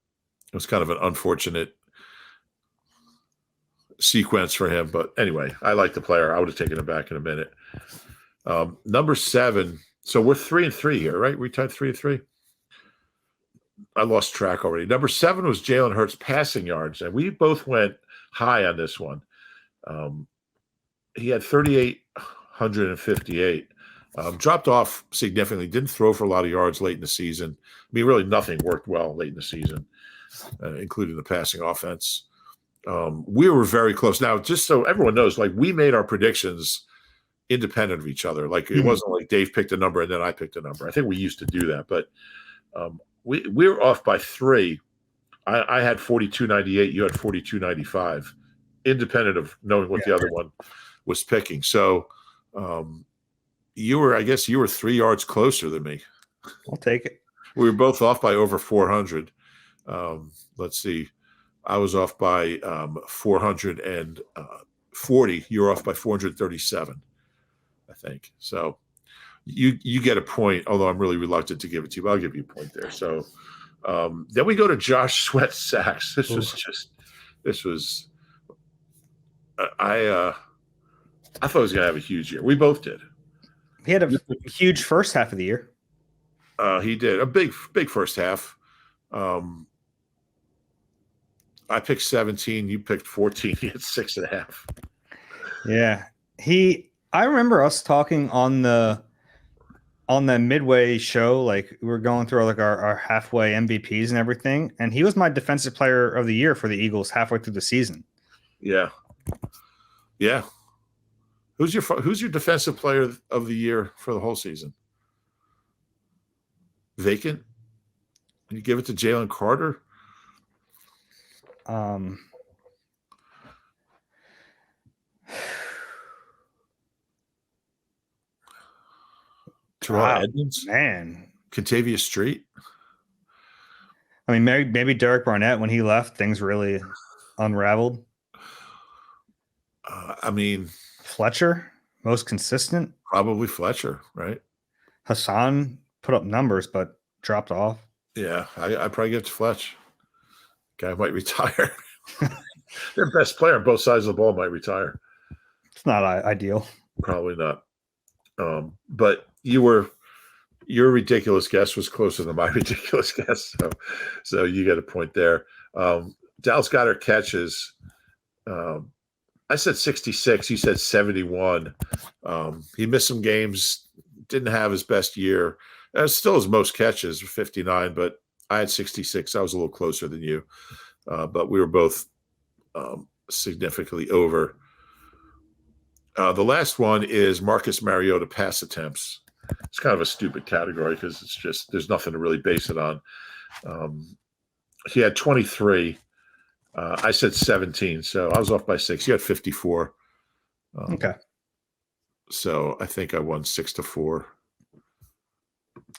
Speaker 2: it was kind of an unfortunate sequence for him. But anyway, I like the player. I would have taken him back in a minute. Number 7. So we're 3-3 here, right? We tied 3-3. I lost track already. Number 7 was Jalen Hurts passing yards, and we both went high on this one. He had 3,858. Dropped off significantly. Didn't throw for a lot of yards late in the season. I mean, really nothing worked well late in the season, including the passing offense. We were very close. Now, just so everyone knows, like we made our predictions independent of each other. Like it wasn't like Dave picked a number and then I picked a number. I think we used to do that, but we were off by 3. I had 42.98. You had 42.95, independent of knowing what the other one was picking. So I guess you were 3 yards closer than me.
Speaker 1: I'll take it.
Speaker 2: We were both off by over 400. Let's see. I was off by 440. You were off by 437, I think. So you get a point, although I'm really reluctant to give it to you, but I'll give you a point there. So then we go to Josh Sweat sacks. This was I thought he was going to have a huge year. We both did.
Speaker 1: He had a huge first half of the year.
Speaker 2: He did a big first half. I picked 17. You picked 14. He had 6.5.
Speaker 1: Yeah, I remember us talking on the midway show, like we were going through like our halfway MVPs and everything, and he was my defensive player of the year for the Eagles halfway through the season.
Speaker 2: Yeah. Who's your defensive player of the year for the whole season? Vacant? You give it to Jalen Carter? Terrell Edmonds?
Speaker 1: Man.
Speaker 2: Contavious Street?
Speaker 1: I mean, maybe Derek Barnett, when he left, things really unraveled.
Speaker 2: Fletcher,
Speaker 1: most consistent.
Speaker 2: Probably Fletcher, right?
Speaker 1: Hassan put up numbers, but dropped off.
Speaker 2: Yeah, I probably get to Fletch. Guy might retire. Their best player on both sides of the ball might retire.
Speaker 1: It's not ideal.
Speaker 2: Probably not. But your ridiculous guess was closer than my ridiculous guess. So you get a point there. Dallas Goedert catches. I said 66. You said 71. He missed some games. Didn't have his best year. Still his most catches, 59, but I had 66. I was a little closer than you. But we were both significantly over. The last one is Marcus Mariota pass attempts. It's kind of a stupid category because it's just there's nothing to really base it on. He had 23. I said 17, so I was off by 6. You had 54.
Speaker 1: Okay.
Speaker 2: So I think I won 6-4.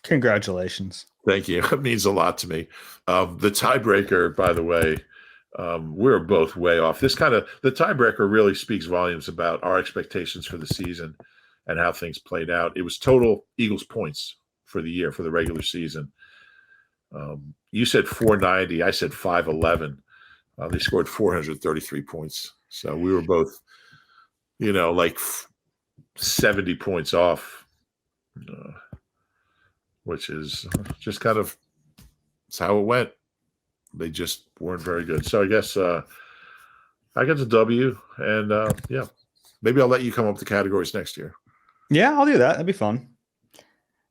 Speaker 1: Congratulations.
Speaker 2: Thank you. It means a lot to me. The tiebreaker, by the way, we're both way off. The tiebreaker really speaks volumes about our expectations for the season and how things played out. It was total Eagles points for the year, for the regular season. You said 490. I said 511. They scored 433 points. So we were both, like 70 points off, which is just kind of it's how it went. They just weren't very good. So I guess I get the W, and maybe I'll let you come up with the categories next year.
Speaker 1: Yeah, I'll do that. That'd be fun.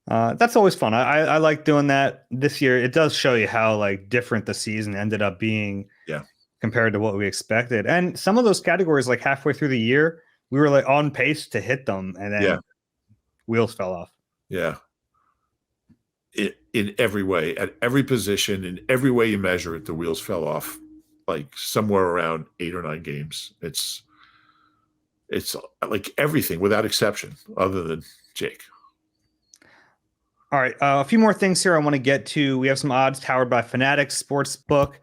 Speaker 1: That's always fun. I like doing that. This year, it does show you how like different the season ended up being.
Speaker 2: Yeah.
Speaker 1: Compared to what we expected. And some of those categories, like halfway through the year, we were like on pace to hit them, and then wheels fell off.
Speaker 2: Yeah. In every way, at every position, in every way you measure it, the wheels fell off like somewhere around 8 or 9 games. It's like everything without exception, other than Jake.
Speaker 1: All right. A few more things here I want to get to. We have some odds powered by Fanatics Sportsbook.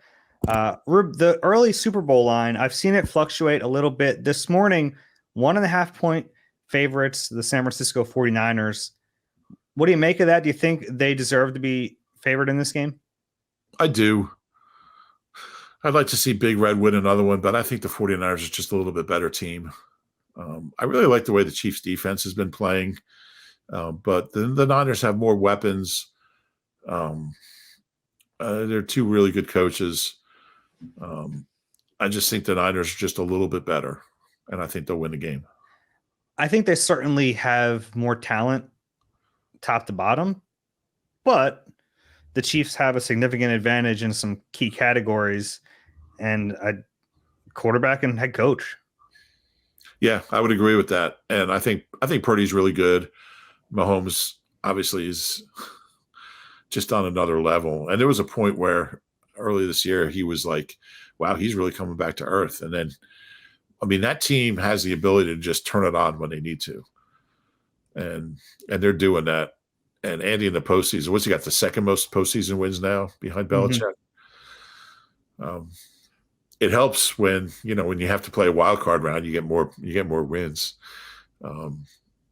Speaker 1: The early Super Bowl line, I've seen it fluctuate a little bit. This morning, 1.5 point favorites, the San Francisco 49ers. What do you make of that? Do you think they deserve to be favored in this game?
Speaker 2: I do. I'd like to see Big Red win another one, but I think the 49ers are just a little bit better team. I really like the way the Chiefs defense has been playing, but the Niners have more weapons. They're 2 really good coaches. I just think the Niners are just a little bit better, and I think they'll win the game.
Speaker 1: I think they certainly have more talent top to bottom, but the Chiefs have a significant advantage in some key categories and a quarterback and head coach.
Speaker 2: Yeah, I would agree with that. And I think Purdy's really good. Mahomes obviously is just on another level. And there was a point where early this year he was like, wow, he's really coming back to earth. And then, that team has the ability to just turn it on when they need to. And they're doing that. And Andy in the postseason, what's he got? The second most postseason wins now behind Belichick. Mm-hmm. It helps when you have to play a wild card round, you get more wins.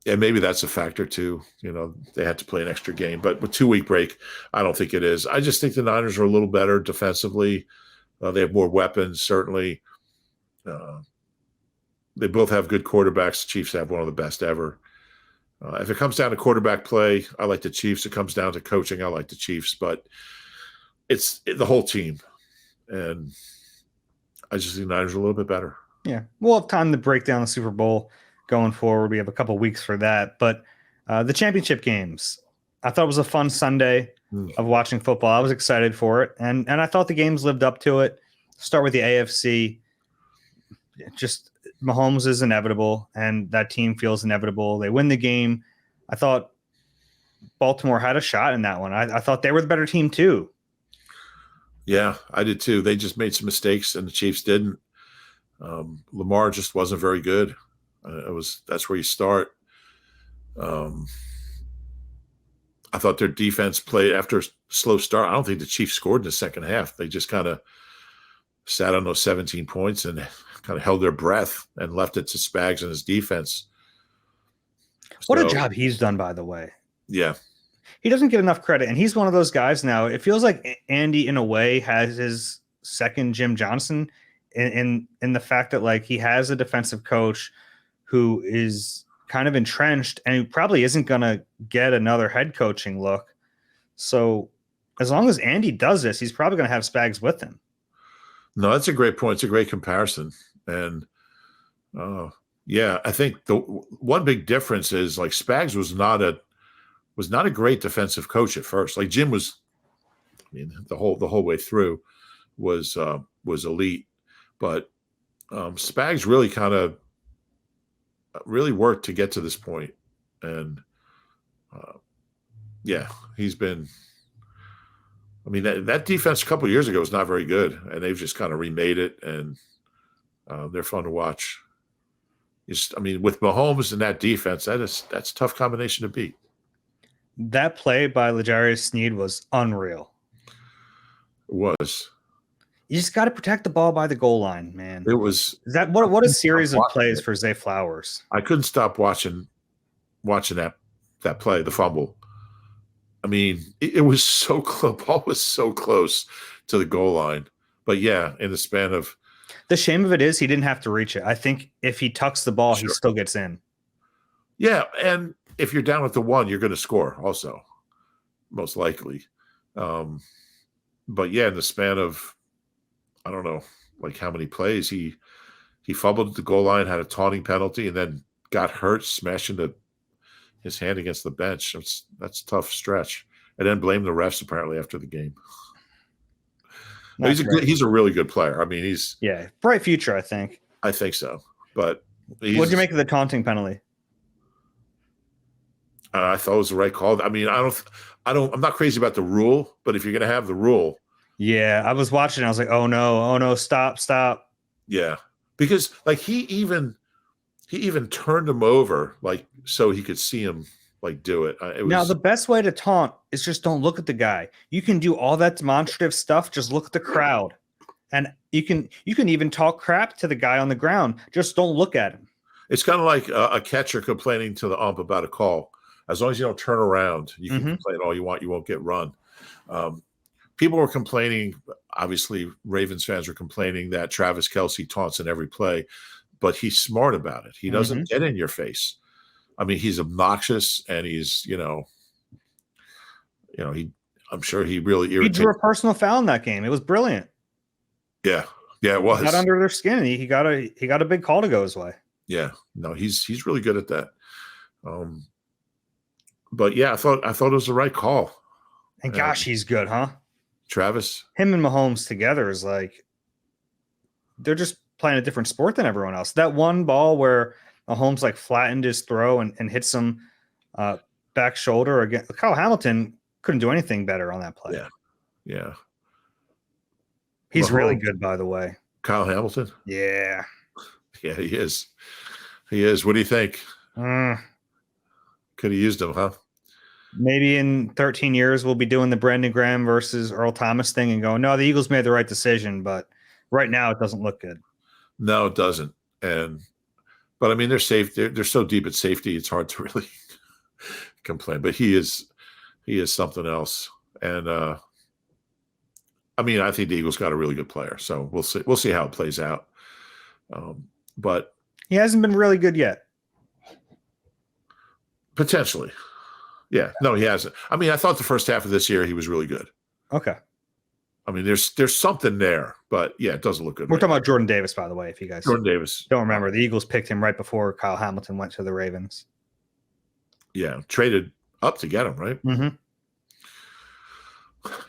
Speaker 2: And maybe that's a factor too. They had to play an extra game, but with 2-week break, I don't think it is. I just think the Niners are a little better defensively. They have more weapons, certainly. They both have good quarterbacks. The Chiefs have one of the best ever. If it comes down to quarterback play, I like the Chiefs. If it comes down to coaching, I like the Chiefs. But it's the whole team. And I just think the Niners are a little bit better.
Speaker 1: Yeah. We'll have time to break down the Super Bowl going forward. We have a couple weeks for that. But the championship games, I thought it was a fun Sunday of watching football. I was excited for it. And I thought the games lived up to it. Start with the AFC. Just Mahomes is inevitable, and that team feels inevitable. They win the game. I thought Baltimore had a shot in that one. I thought they were the better team too.
Speaker 2: Yeah, I did too. They just made some mistakes, and the Chiefs didn't. Lamar just wasn't very good. That's where you start. I thought their defense played after a slow start. I don't think the Chiefs scored in the second half. They just kind of sat on those 17 points and kind of held their breath and left it to Spags and his defense.
Speaker 1: What a job he's done, by the way.
Speaker 2: Yeah.
Speaker 1: He doesn't get enough credit, and he's one of those guys now. It feels like Andy, in a way, has his second Jim Johnson in the fact that, like, he has a defensive coach who is kind of entrenched and who probably isn't going to get another head coaching look. So as long as Andy does this, he's probably going to have Spags with him.
Speaker 2: No, that's a great point. It's a great comparison. And yeah, I think the one big difference is, like, Spags was not a great defensive coach at first. Like, Jim was, the whole way through was elite, but Spags really kind of worked to get to this point. And yeah, he's been. That defense a couple of years ago was not very good, and they've just kind of remade it, and they're fun to watch. With Mahomes and that defense, that's a tough combination to beat.
Speaker 1: That play by L'Jarius Sneed was unreal.
Speaker 2: It was.
Speaker 1: You just got to protect the ball by the goal line, man.
Speaker 2: It was.
Speaker 1: What a series of plays for Zay Flowers.
Speaker 2: I couldn't stop watching that play, the fumble. It was so close. Ball was so close to the goal line. But yeah, in the span of.
Speaker 1: The shame of it is he didn't have to reach it. I think if he tucks the ball, he still gets in. Yeah,
Speaker 2: and if you're down at the 1, you're going to score also, most likely. But yeah, in the span of, I don't know, like how many plays, he fumbled at the goal line, had a taunting penalty, and then got hurt, smashing his hand against the bench. That's a tough stretch. And then blamed the refs apparently after the game. He's a really good player. He's
Speaker 1: bright future, I think.
Speaker 2: I think so. But
Speaker 1: what did you make of the taunting penalty?
Speaker 2: I thought it was the right call. I'm not crazy about the rule, but if you're going to have the rule.
Speaker 1: Yeah, I was watching. I was like, oh no, stop.
Speaker 2: Yeah, because like he even turned him over, like, so he could see him, like, do it.
Speaker 1: Now, the best way to taunt is just don't look at the guy. You can do all that demonstrative stuff. Just look at the crowd, and you can even talk crap to the guy on the ground. Just don't look at him.
Speaker 2: It's kind of like a catcher complaining to the ump about a call. As long as you don't turn around, you can complain all you want. You won't get run. People were complaining. Obviously, Ravens fans were complaining that Travis Kelce taunts in every play, but he's smart about it. He doesn't get in your face. He's obnoxious, and he's, I'm sure he really irritates.
Speaker 1: He drew a personal foul in that game. It was brilliant.
Speaker 2: Yeah, it was.
Speaker 1: He got under their skin. He got a big call to go his way.
Speaker 2: Yeah, no, he's really good at that. But yeah, I thought it was the right call.
Speaker 1: And gosh, he's good, huh?
Speaker 2: Travis.
Speaker 1: Him and Mahomes together is like, they're just playing a different sport than everyone else. That one ball where Mahomes like flattened his throw and hits him back shoulder again. Kyle Hamilton couldn't do anything better on that play.
Speaker 2: Yeah.
Speaker 1: He's really good, by the way.
Speaker 2: Kyle Hamilton?
Speaker 1: Yeah.
Speaker 2: Yeah, he is. What do you think? Could have used him, huh?
Speaker 1: Maybe in 13 years we'll be doing the Brandon Graham versus Earl Thomas thing and going, no, the Eagles made the right decision, but right now it doesn't look good.
Speaker 2: No, it doesn't. But But I mean, they're safe. They're so deep at safety, it's hard to really complain. But he is something else. And I mean, I think the Eagles got a really good player, so we'll see. We'll see how it plays out. But
Speaker 1: he hasn't been really good yet.
Speaker 2: Potentially, yeah. No, he hasn't. I mean, I thought the first half of this year he was really good.
Speaker 1: Okay.
Speaker 2: I mean, there's something there, but yeah, it doesn't look good.
Speaker 1: We're talking about Jordan Davis, by the way. If you guys
Speaker 2: Jordan Davis
Speaker 1: don't remember, the Eagles picked him right before Kyle Hamilton went to the Ravens.
Speaker 2: Yeah, traded up to get him, right?
Speaker 1: Mm-hmm.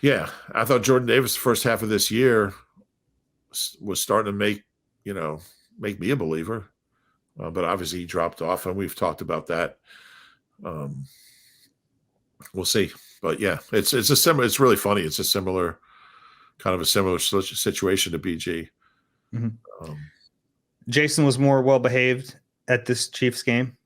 Speaker 2: Yeah, I thought Jordan Davis the first half of this year was starting to make me a believer, but obviously he dropped off, and we've talked about that. We'll see, but yeah, it's a similar. It's really funny. It's a similar situation to BG.
Speaker 1: Mm-hmm. Jason was more well behaved at this Chiefs game.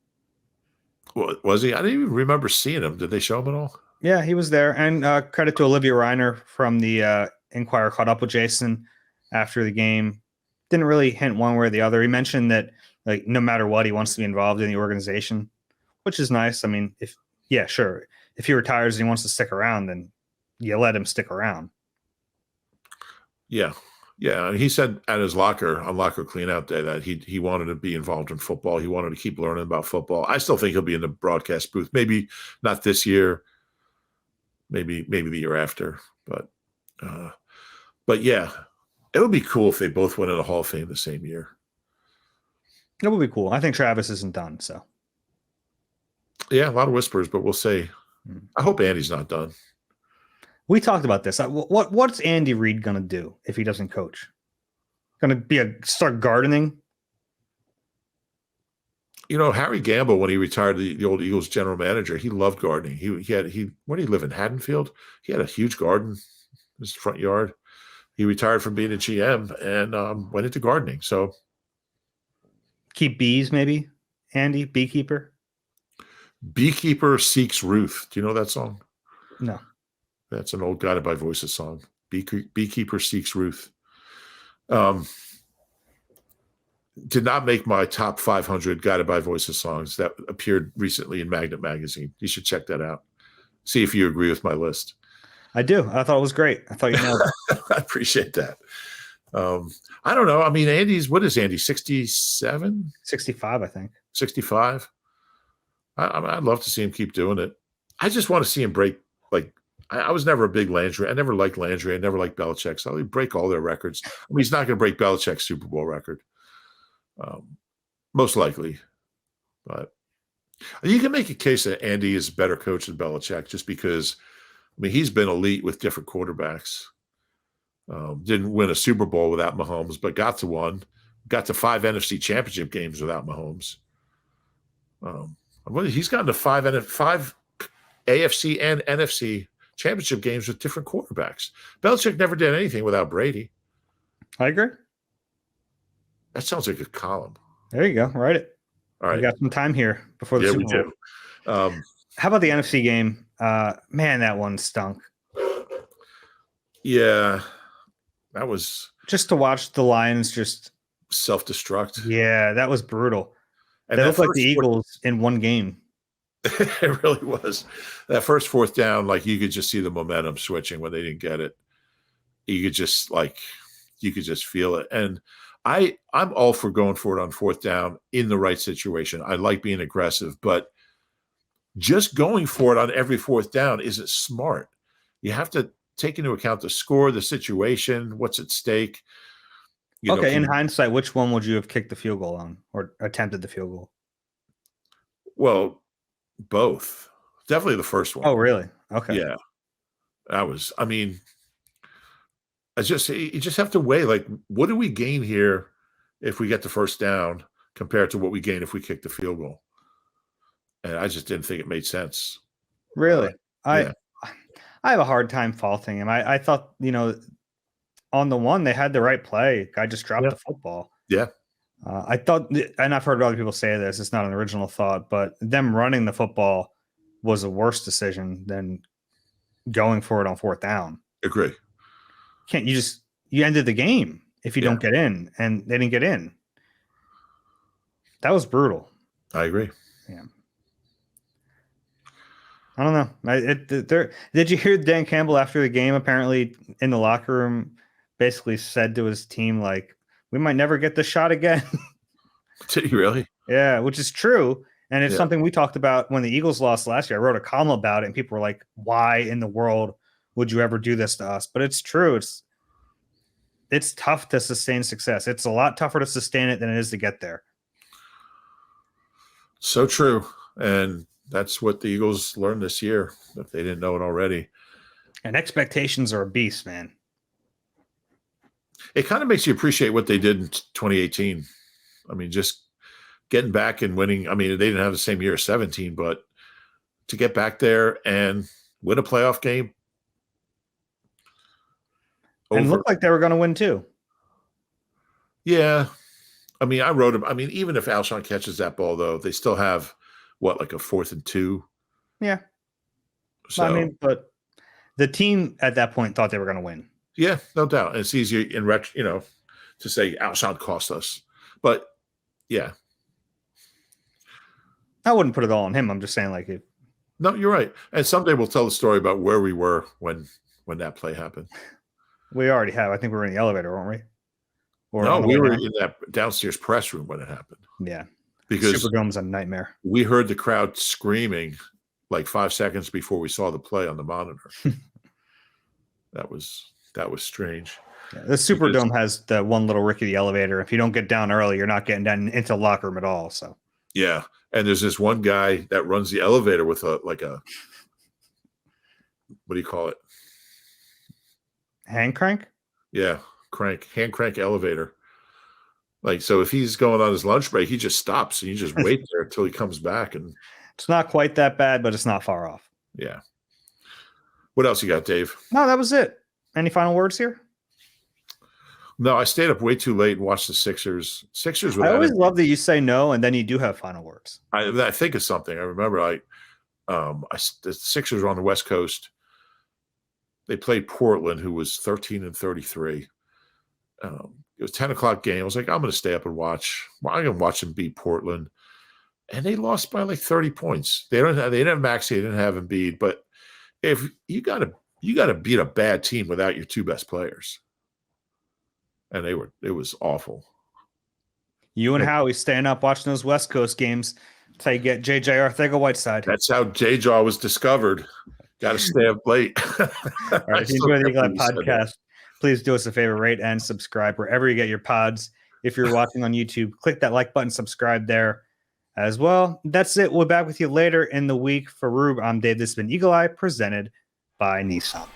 Speaker 2: Was he? I didn't even remember seeing him. Did they show him at all?
Speaker 1: Yeah, he was there. And credit to Olivia Reiner from the Inquirer caught up with Jason after the game. Didn't really hint one way or the other. He mentioned that like no matter what, he wants to be involved in the organization, which is nice. I mean, if he retires and he wants to stick around, then you let him stick around.
Speaker 2: Yeah. Yeah. He said at his locker cleanout day that he wanted to be involved in football. He wanted to keep learning about football. I still think he'll be in the broadcast booth. Maybe not this year. Maybe the year after. But yeah, it would be cool if they both went in the Hall of Fame the same year.
Speaker 1: It would be cool. I think Travis isn't done. So
Speaker 2: yeah, a lot of whispers, but we'll see. I hope Andy's not done.
Speaker 1: We talked about this. What's Andy Reid going to do if he doesn't coach? Going to start gardening?
Speaker 2: Harry Gamble, when he retired, the old Eagles general manager, he loved gardening. Where did he live in Haddonfield? He had a huge garden in his front yard. He retired from being a GM and went into gardening. So
Speaker 1: keep bees, maybe. Andy, beekeeper.
Speaker 2: Beekeeper Seeks Ruth. Do you know that song?
Speaker 1: No.
Speaker 2: That's an old Guided by Voices song. Beekeeper Seeks Ruth. Did not make my top 500 Guided by Voices songs that appeared recently in Magnet Magazine. You should check that out. See if you agree with my list.
Speaker 1: I do. I thought it was great. I thought you know.
Speaker 2: I appreciate that. I don't know. I mean, what is Andy? 67?
Speaker 1: 65, I think.
Speaker 2: 65? I'd love to see him keep doing it. I just want to see him break. Like, I was never a big Landry. I never liked Landry. I never liked Belichick. So he'd break all their records. I mean, he's not going to break Belichick's Super Bowl record. Most likely. But you can make a case that Andy is a better coach than Belichick just because, I mean, he's been elite with different quarterbacks. Didn't win a Super Bowl without Mahomes, but got to one. Got to 5 NFC championship games without Mahomes. He's gotten to 5 AFC and NFC championship games with different quarterbacks. Belichick never did anything without Brady.
Speaker 1: I agree.
Speaker 2: That sounds like a column.
Speaker 1: There you go. Write it.
Speaker 2: All right.
Speaker 1: We got some time here before the Super Bowl.
Speaker 2: Do.
Speaker 1: How about the NFC game? Man, that one stunk.
Speaker 2: Yeah. That was
Speaker 1: just to watch the Lions just
Speaker 2: self-destruct.
Speaker 1: Yeah, that was brutal. And they looked like the Eagles in one game.
Speaker 2: It really was. That first fourth down, like you could just see the momentum switching when they didn't get it. You could just feel it. And I'm all for going for it on fourth down in the right situation. I like being aggressive, but just going for it on every fourth down isn't smart. You have to take into account the score, the situation, what's at stake.
Speaker 1: In hindsight, which one would you have kicked the field goal on or attempted the field goal?
Speaker 2: Well, both. Definitely the first one.
Speaker 1: Oh, really? Okay.
Speaker 2: Yeah. You just have to weigh, like, what do we gain here if we get the first down compared to what we gain if we kick the field goal? And I just didn't think it made sense.
Speaker 1: Really? I have a hard time faulting him. I thought, on the one, they had the right play. Guy just dropped the football.
Speaker 2: Yeah.
Speaker 1: I thought, and I've heard other people say this, it's not an original thought, but them running the football was a worse decision than going for it on fourth down.
Speaker 2: Agree.
Speaker 1: You ended the game if you don't get in, and they didn't get in. That was brutal.
Speaker 2: I agree.
Speaker 1: Yeah. I don't know. Did you hear Dan Campbell after the game? Apparently, in the locker room, basically said to his team, like, "We might never get the shot again."
Speaker 2: Did he really?
Speaker 1: Yeah, which is true, and it's
Speaker 2: Yeah.
Speaker 1: something we talked about when the Eagles lost last year. I wrote a column about it, and people were like, "Why in the world would you ever do this to us?" But it's true. It's tough to sustain success. It's a lot tougher to sustain it than it is to get there.
Speaker 2: So true. And that's what the Eagles learned this year, if they didn't know it already.
Speaker 1: And expectations are a beast, man.
Speaker 2: It kind of makes you appreciate what they did in 2018. I mean, just getting back and winning. I mean, they didn't have the same year as 17, but to get back there and win a playoff game.
Speaker 1: And looked like they were going to win too.
Speaker 2: Yeah. I mean, I wrote him. I mean, even if Alshon catches that ball, though, they still have like a 4th and 2.
Speaker 1: Yeah.
Speaker 2: So,
Speaker 1: I mean, but the team at that point thought they were going to win.
Speaker 2: Yeah, no doubt. And it's easier to say Alshon cost us. But yeah.
Speaker 1: I wouldn't put it all on him. I'm just saying, like, it.
Speaker 2: No, you're right. And someday we'll tell the story about where we were when that play happened.
Speaker 1: We already have. I think we were in the elevator, weren't we?
Speaker 2: Or no, we were in that downstairs press room when it happened.
Speaker 1: Yeah.
Speaker 2: Because
Speaker 1: Superdome's a nightmare.
Speaker 2: We heard the crowd screaming like 5 seconds before we saw the play on the monitor. That was strange.
Speaker 1: Yeah, the Superdome has the one little rickety elevator. If you don't get down early, you're not getting down into the locker room at all. So
Speaker 2: yeah. And there's this one guy that runs the elevator with a what do you call it?
Speaker 1: Hand crank?
Speaker 2: Yeah, hand crank elevator. Like, so if he's going on his lunch break, he just stops and you just wait there until he comes back. And
Speaker 1: it's not quite that bad, but it's not far off.
Speaker 2: Yeah. What else you got, Dave?
Speaker 1: No, that was it. Any final words here?
Speaker 2: No, I stayed up way too late and watched the Sixers.
Speaker 1: I always love that you say no and then you do have final words.
Speaker 2: I think of something. I remember the Sixers were on the West Coast. They played Portland, who was 13-33. It was 10 o'clock game. I was like, I'm going to stay up and watch. I'm going to watch them beat Portland. And they lost by like 30 points. They didn't have Maxey, they didn't have Embiid. But if you got to beat a bad team without your 2 best players. And it was awful.
Speaker 1: You and Howie staying up watching those West Coast games. That's how you get JJ Arthego-Whiteside.
Speaker 2: That's how J-Jaw was discovered. Got to stay up late.
Speaker 1: All right, if you enjoy the Eagle Eye podcast, please do us a favor, rate and subscribe wherever you get your pods. If you're watching on YouTube, click that like button, subscribe there as well. That's it. We'll be back with you later in the week. For Rube, I'm Dave. This has been Eagle Eye presented by Nissan.